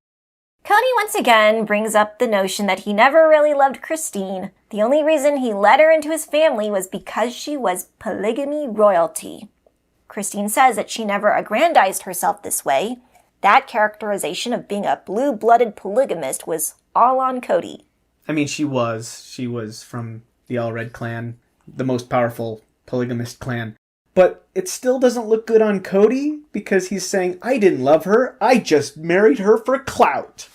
Kody once again brings up the notion that he never really loved Christine. The only reason he let her into his family was because she was polygamy royalty. Christine says that she never aggrandized herself this way. That characterization of being a blue-blooded polygamist was all on Kody.
I mean, she was. She was from the All Red clan, the most powerful polygamist clan. But it still doesn't look good on Kody because he's saying, I didn't love her. I just married her for clout.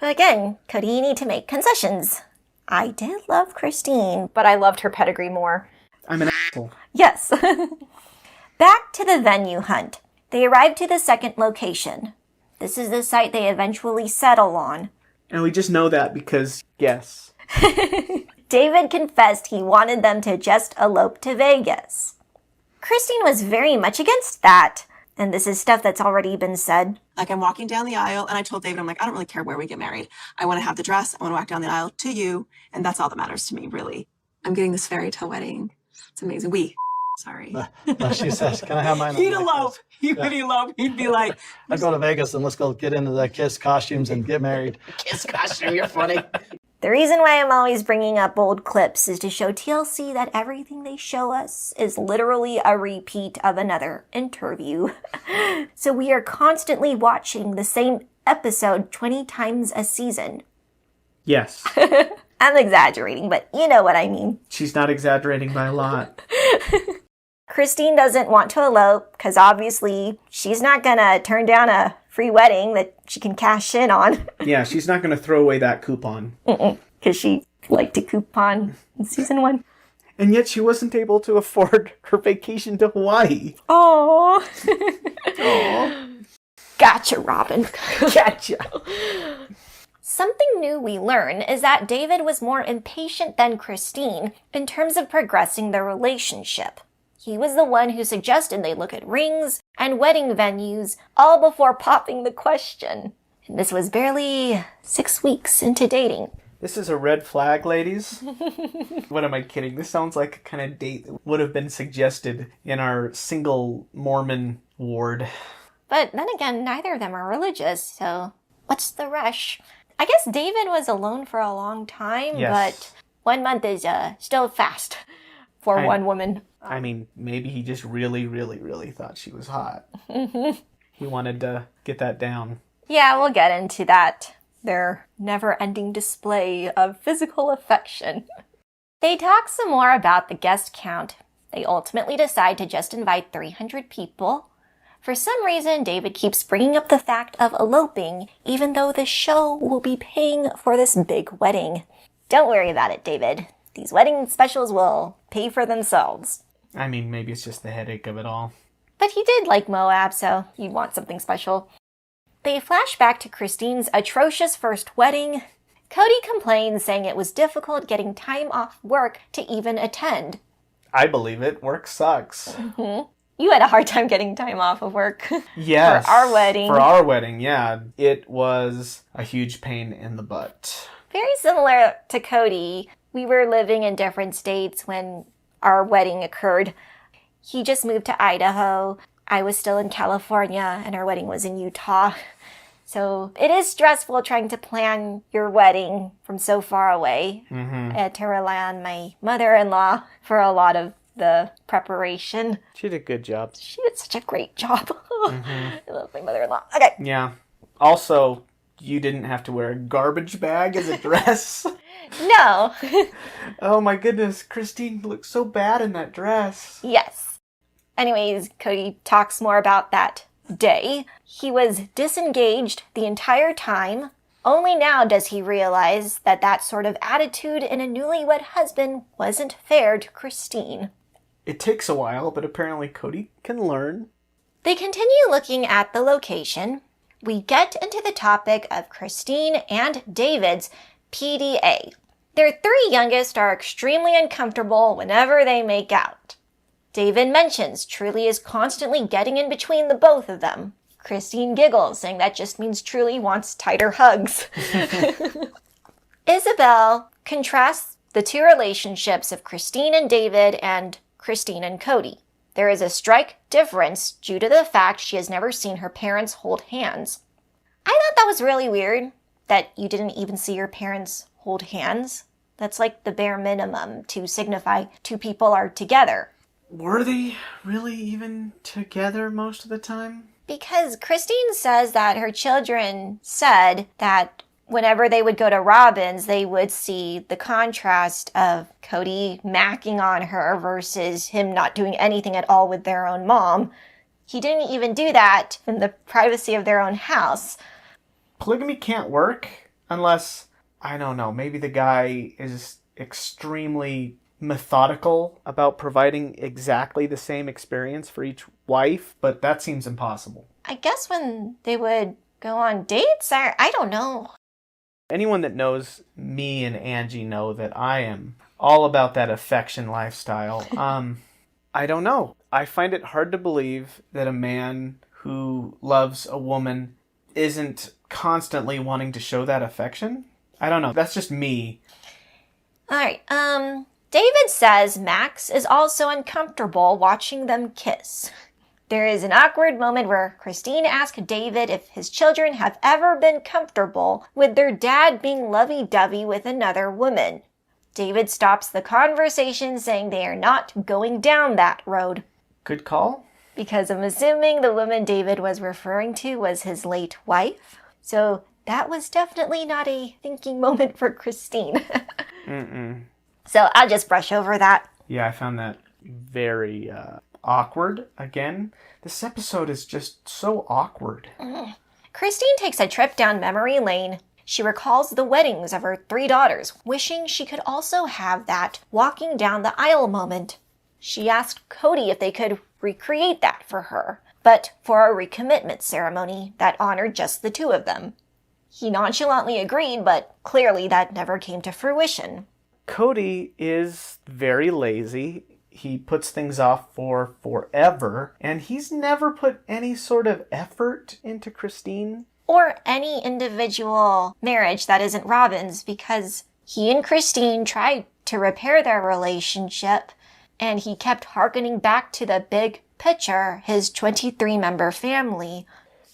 Again, Kody, you need to make concessions. I did love Christine, but I loved her pedigree more.
I'm an asshole.
Yes. Back to the venue hunt. They arrive to the second location. This is the site they eventually settle on.
And we just know that because, yes.
David confessed he wanted them to just elope to Vegas. Christine was very much against that. And this is stuff that's already been said.
Like, I'm walking down the aisle, and I told David, I'm like, I don't really care where we get married. I want to have the dress. I want to walk down the aisle to you. And that's all that matters to me, really. I'm getting this fairy tale wedding. It's amazing.
Sorry.
She says, can I have mine?
He'd elope. He would elope. He'd be like,
I'd go to Vegas and let's go get into the Kiss costumes and get married.
Kiss costume, you're funny.
The reason why I'm always bringing up old clips is to show TLC that everything they show us is literally a repeat of another interview. So we are constantly watching the same episode 20 times a season.
Yes.
I'm exaggerating, but you know what I mean.
She's not exaggerating by a lot.
Christine doesn't want to elope because obviously she's not gonna turn down a free wedding that she can cash in on.
Yeah, she's not going to throw away that coupon.
Because she liked to coupon in season 1.
And yet she wasn't able to afford her vacation to Hawaii.
Oh. Gotcha, Robyn.
Gotcha.
Something new we learn is that David was more impatient than Christine in terms of progressing their relationship. He was the one who suggested they look at rings and wedding venues all before popping the question. And this was barely 6 weeks into dating.
This is a red flag, ladies. What am I kidding? This sounds like a kind of date that would have been suggested in our single Mormon ward.
But then again, neither of them are religious, so what's the rush? I guess David was alone for a long time,
yes.
But 1 month is still fast for one woman.
I mean, maybe he just really, really, really thought she was hot. He wanted to get that down.
Yeah, we'll get into that. Their never-ending display of physical affection. They talk some more about the guest count. They ultimately decide to just invite 300 people. For some reason, David keeps bringing up the fact of eloping, even though the show will be paying for this big wedding. Don't worry about it, David. These wedding specials will pay for themselves.
I mean, maybe it's just the headache of it all.
But he did like Moab, so you'd want something special. They flash back to Christine's atrocious first wedding. Kody complains, saying it was difficult getting time off work to even attend.
I believe it. Work sucks.
You had a hard time getting time off of work.
Yes.
For our wedding.
For our wedding, yeah. It was a huge pain in the butt.
Very similar to Kody. We were living in different states when our wedding occurred. He just moved to Idaho. I was still in California, and our wedding was in Utah. So it is stressful trying to plan your wedding from so far away. I had to rely on my mother-in-law for a lot of the preparation.
She did a good job.
She did such a great job. I love my mother-in-law. Okay.
Yeah. Also, you didn't have to wear a garbage bag as a dress.
No.
Oh my goodness, Christine looked so bad in that dress.
Yes. Anyways, Kody talks more about that day. He was disengaged the entire time. Only now does he realize that that sort of attitude in a newlywed husband wasn't fair to Christine.
It takes a while, but apparently Kody can learn.
They continue looking at the location. We get into the topic of Christine and David's PDA. Their 3 youngest are extremely uncomfortable whenever they make out. David mentions Truly is constantly getting in between the both of them. Christine giggles, saying that just means Truly wants tighter hugs. Ysabel contrasts the 2 relationships of Christine and David and Christine and Kody. There is a strike difference due to the fact she has never seen her parents hold hands. I thought that was really weird, that you didn't even see your parents hold hands. That's like the bare minimum to signify 2 people are together.
Were they really even together most of the time?
Because Christine says that her children said that whenever they would go to Robyn's, they would see the contrast of Kody macking on her versus him not doing anything at all with their own mom. He didn't even do that in the privacy of their own house.
Polygamy can't work unless, I don't know, maybe the guy is extremely methodical about providing exactly the same experience for each wife, but that seems impossible.
I guess when they would go on dates, I don't know.
Anyone that knows me and Angie know that I am all about that affection lifestyle. I don't know. I find it hard to believe that a man who loves a woman isn't constantly wanting to show that affection. I don't know. That's just me.
All right. David says Max is also uncomfortable watching them kiss. There is an awkward moment where Christine asks David if his children have ever been comfortable with their dad being lovey-dovey with another woman. David stops the conversation saying they are not going down that road.
Good call.
Because I'm assuming the woman David was referring to was his late wife. So that was definitely not a thinking moment for Christine. So I'll just brush over that.
Yeah, I found that very awkward again. This episode is just so awkward.
Christine takes a trip down memory lane. She recalls the weddings of her 3 daughters, wishing she could also have that walking down the aisle moment. She asked Kody if they could recreate that for her, but for a recommitment ceremony that honored just the 2 of them. He nonchalantly agreed, but clearly that never came to fruition.
Kody is very lazy. He puts things off for forever, and he's never put any sort of effort into Christine.
Or any individual marriage that isn't Robyn's, because he and Christine tried to repair their relationship, and he kept harkening back to the big picture, his 23-member family.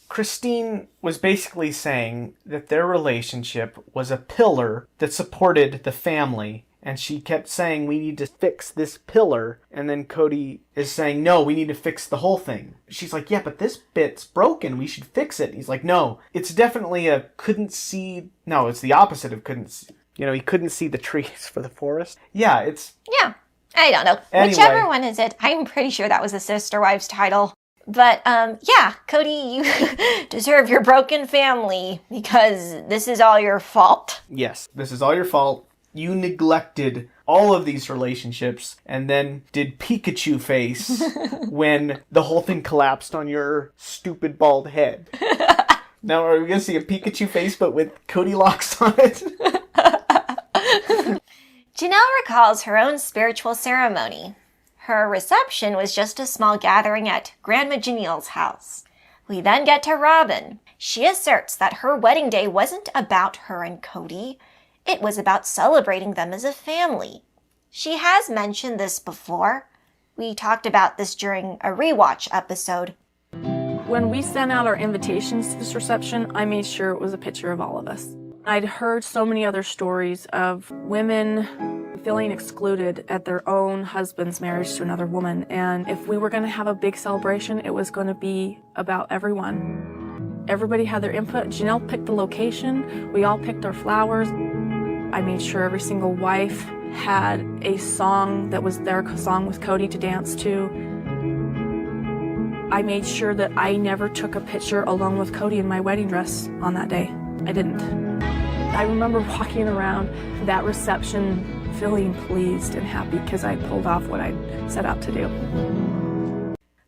Christine was basically saying that their relationship was a pillar that supported the family, and she kept saying, we need to fix this pillar, and then Kody is saying, no, we need to fix the whole thing. She's like, yeah, but this bit's broken, we should fix it. He's like, no, it's definitely a couldn't see, no, it's the opposite of couldn't see. You know, he couldn't see the trees for the forest. Yeah, it's...
Yeah, I don't know.
Anyway.
Whichever one is it, I'm pretty sure that was the Sisterwives title. But, yeah, Kody, you deserve your broken family because this is all your fault.
Yes, this is all your fault. You neglected all of these relationships and then did Pikachu face when the whole thing collapsed on your stupid bald head. Now, are we going to see a Pikachu face but with Kody locks on it?
Janelle recalls her own spiritual ceremony. Her reception was just a small gathering at Grandma Janelle's house. We then get to Robyn. She asserts that her wedding day wasn't about her and Kody. It was about celebrating them as a family. She has mentioned this before. We talked about this during a rewatch episode.
When we sent out our invitations to this reception, I made sure it was a picture of all of us. I'd heard so many other stories of women feeling excluded at their own husband's marriage to another woman. And if we were going to have a big celebration, it was going to be about everyone. Everybody had their input. Janelle picked the location. We all picked our flowers. I made sure every single wife had a song that was their song with Kody to dance to. I made sure that I never took a picture along with Kody in my wedding dress on that day. I didn't. I remember walking around that reception feeling pleased and happy because I pulled off what I'd set out to do.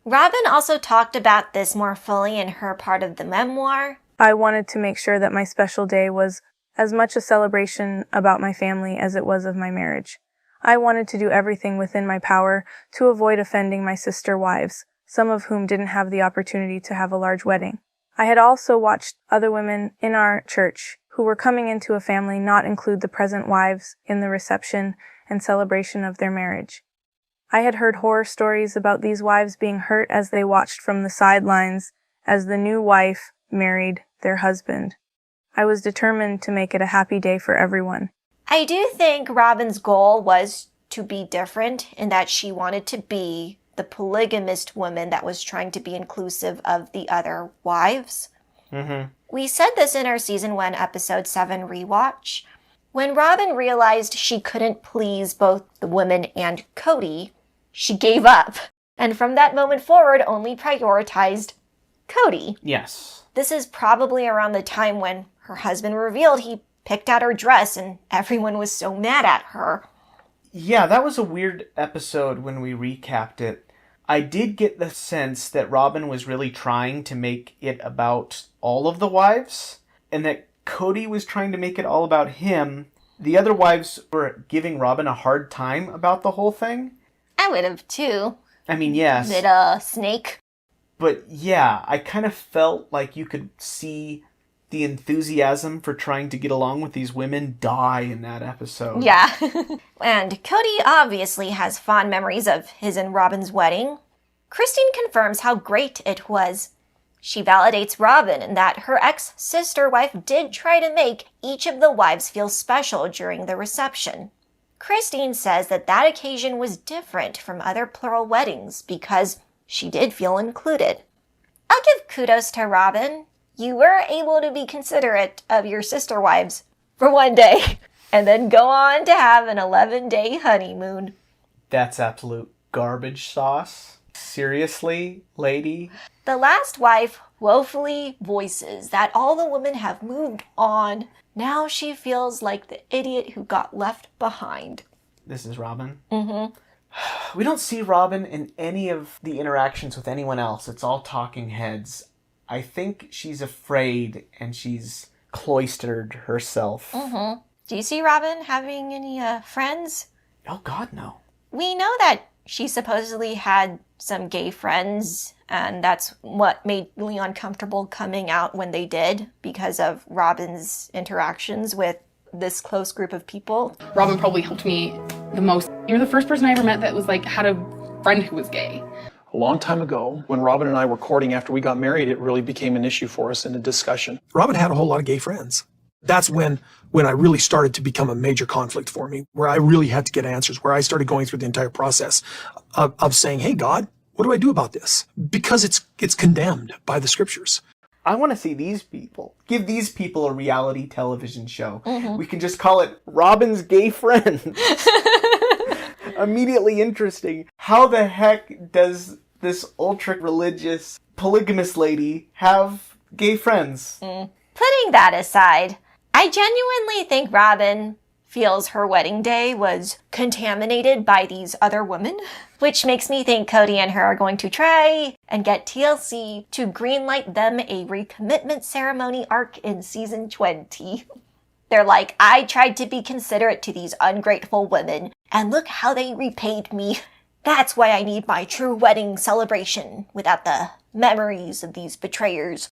Robyn also talked about this more fully in her part of the memoir.
I wanted to make sure that my special day was as much a celebration about my family as it was of my marriage. I wanted to do everything within my power to avoid offending my sister wives, some of whom didn't have the opportunity to have a large wedding. I had also watched other women in our church who were coming into a family not include the present wives in the reception and celebration of their marriage. I had heard horror stories about these wives being hurt as they watched from the sidelines as the new wife married their husband. I was determined to make it a happy day for everyone.
I do think Robyn's goal was to be different in that she wanted to be the polygamist woman that was trying to be inclusive of the other wives.
Mm-hmm.
We said this in our season 1 episode 7 rewatch. When Robyn realized she couldn't please both the women and Kody, she gave up, and from that moment forward only prioritized Kody.
Yes.
This is probably around the time when her husband revealed he picked out her dress and everyone was so mad at her.
Yeah, that was a weird episode when we recapped it. I did get the sense that Robyn was really trying to make it about all of the wives, and that Kody was trying to make it all about him. The other wives were giving Robyn a hard time about the whole thing.
I would have too.
I mean, yes.
Bit snake.
But yeah, I kind of felt like you could see the enthusiasm for trying to get along with these women die in that episode.
Yeah. And Kody obviously has fond memories of his and Robyn's wedding. Christine confirms how great it was. She validates Robyn in that her ex-sister wife did try to make each of the wives feel special during the reception. Christine says that that occasion was different from other plural weddings because she did feel included. I'll give kudos to Robyn. You were able to be considerate of your sister wives for one day and then go on to have an 11-day honeymoon.
That's absolute garbage sauce. Seriously, lady?
The last wife woefully voices that all the women have moved on. Now she feels like the idiot who got left behind.
This is Robyn?
Mm-hmm.
We don't see Robyn in any of the interactions with anyone else. It's all talking heads. I think she's afraid and she's cloistered herself.
Mm-hmm. Do you see Robyn having any friends?
Oh, God, no.
We know that she supposedly had some gay friends, and that's what made Leon comfortable coming out when they did because of Robyn's interactions with this close group of people.
Robyn probably helped me the most. You're the first person I ever met that was like, had a friend who was gay.
A long time ago, when Robyn and I were courting after we got married, it really became an issue for us in a discussion. Robyn had a whole lot of gay friends. That's when I really started to become a major conflict for me, where I really had to get answers, where I started going through the entire process of saying, hey, God, what do I do about this? Because it's condemned by the scriptures.
I want to see these people. Give these people a reality television show.
Mm-hmm.
We can just call it Robyn's Gay Friends. Immediately interesting. How the heck does this ultra-religious, polygamous lady have gay friends?
Putting that aside, I genuinely think Robyn feels her wedding day was contaminated by these other women, which makes me think Kody and her are going to try and get TLC to greenlight them a recommitment ceremony arc in season 20. They're like, I tried to be considerate to these ungrateful women, and look how they repaid me. That's why I need my true wedding celebration without the memories of these betrayers.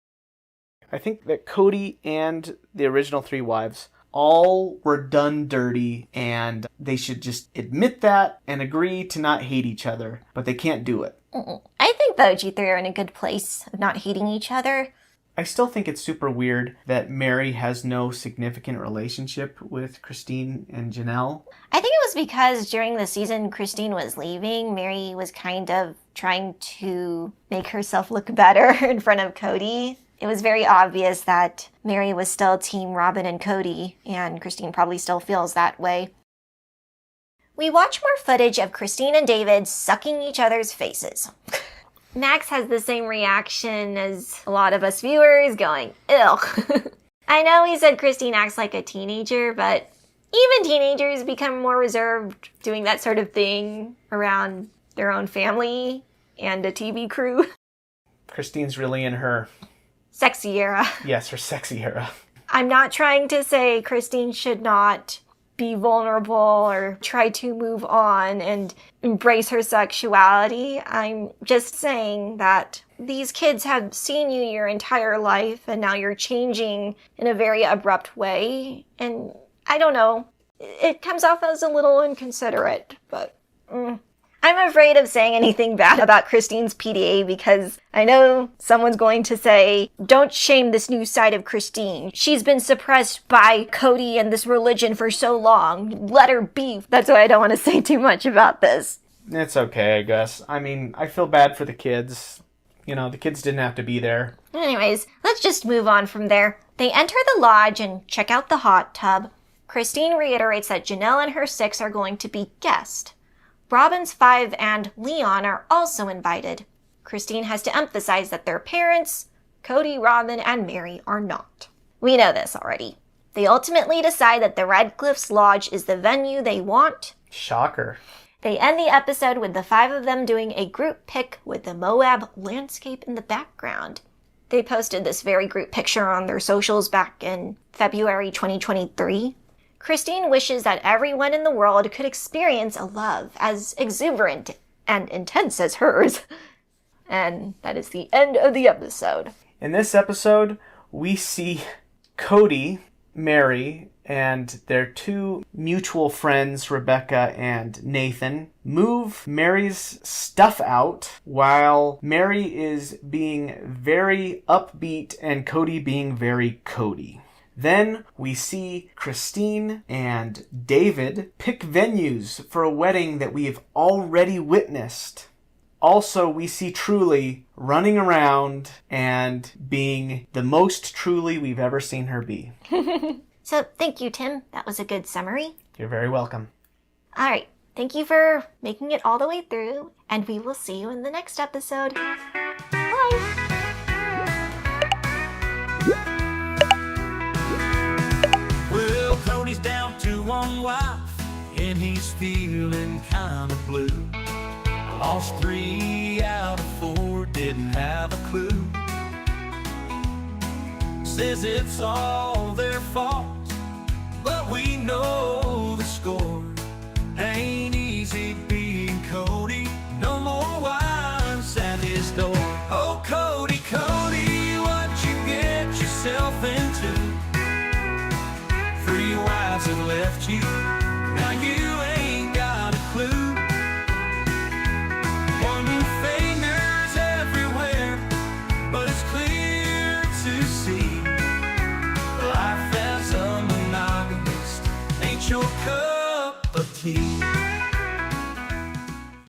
I think that Kody and the original three wives all were done dirty, and they should just admit that and agree to not hate each other, but they can't do it.
I think the OG3 are in a good place of not hating each other.
I still think it's super weird that Meri has no significant relationship with Christine and Janelle.
I think it was because during the season Christine was leaving, Meri was kind of trying to make herself look better in front of Kody. It was very obvious that Meri was still team Robyn and Kody, and Christine probably still feels that way. We watch more footage of Christine and David sucking each other's faces. Max has the same reaction as a lot of us viewers, going, ew. I know he said Christine acts like a teenager, but even teenagers become more reserved doing that sort of thing around their own family and a TV crew.
Christine's really in her
sexy era.
Yes, her sexy era.
I'm not trying to say Christine should not be vulnerable or try to move on and embrace her sexuality. I'm just saying that these kids have seen you your entire life and now you're changing in a very abrupt way. And I don't know, it comes off as a little inconsiderate, but I'm afraid of saying anything bad about Christine's PDA because I know someone's going to say, don't shame this new side of Christine. She's been suppressed by Kody and this religion for so long. Let her be. That's why I don't want to say too much about this.
It's okay, I guess. I mean, I feel bad for the kids. You know, the kids didn't have to be there.
Anyways, let's just move on from there. They enter the lodge and check out the hot tub. Christine reiterates that Janelle and her 6 are going to be guests. Robyn's 5 and Leon are also invited. Christine has to emphasize that their parents, Kody, Robyn, and Meri, are not. We know this already. They ultimately decide that the Red Cliffs Lodge is the venue they want.
Shocker.
They end the episode with the 5 of them doing a group pic with the Moab landscape in the background. They posted this very group picture on their socials back in February 2023. Christine wishes that everyone in the world could experience a love as exuberant and intense as hers. And that is the end of the episode.
In this episode, we see Kody, Meri, and their two mutual friends, Rebecca and Nathan, move Meri's stuff out while Meri is being very upbeat and Kody being very Kody. Then we see Christine and David pick venues for a wedding that we have already witnessed. Also, we see Truly running around and being the most Truly we've ever seen her be.
So thank you, Tim. That was a good summary.
You're very welcome.
All right. Thank you for making it all the way through, and we will see you in the next episode. Bye.
Well, Cody's down to one wife, and he's feeling kind of blue. Lost 3 out of 4, didn't have a clue. Says it's all their fault, but we know the score.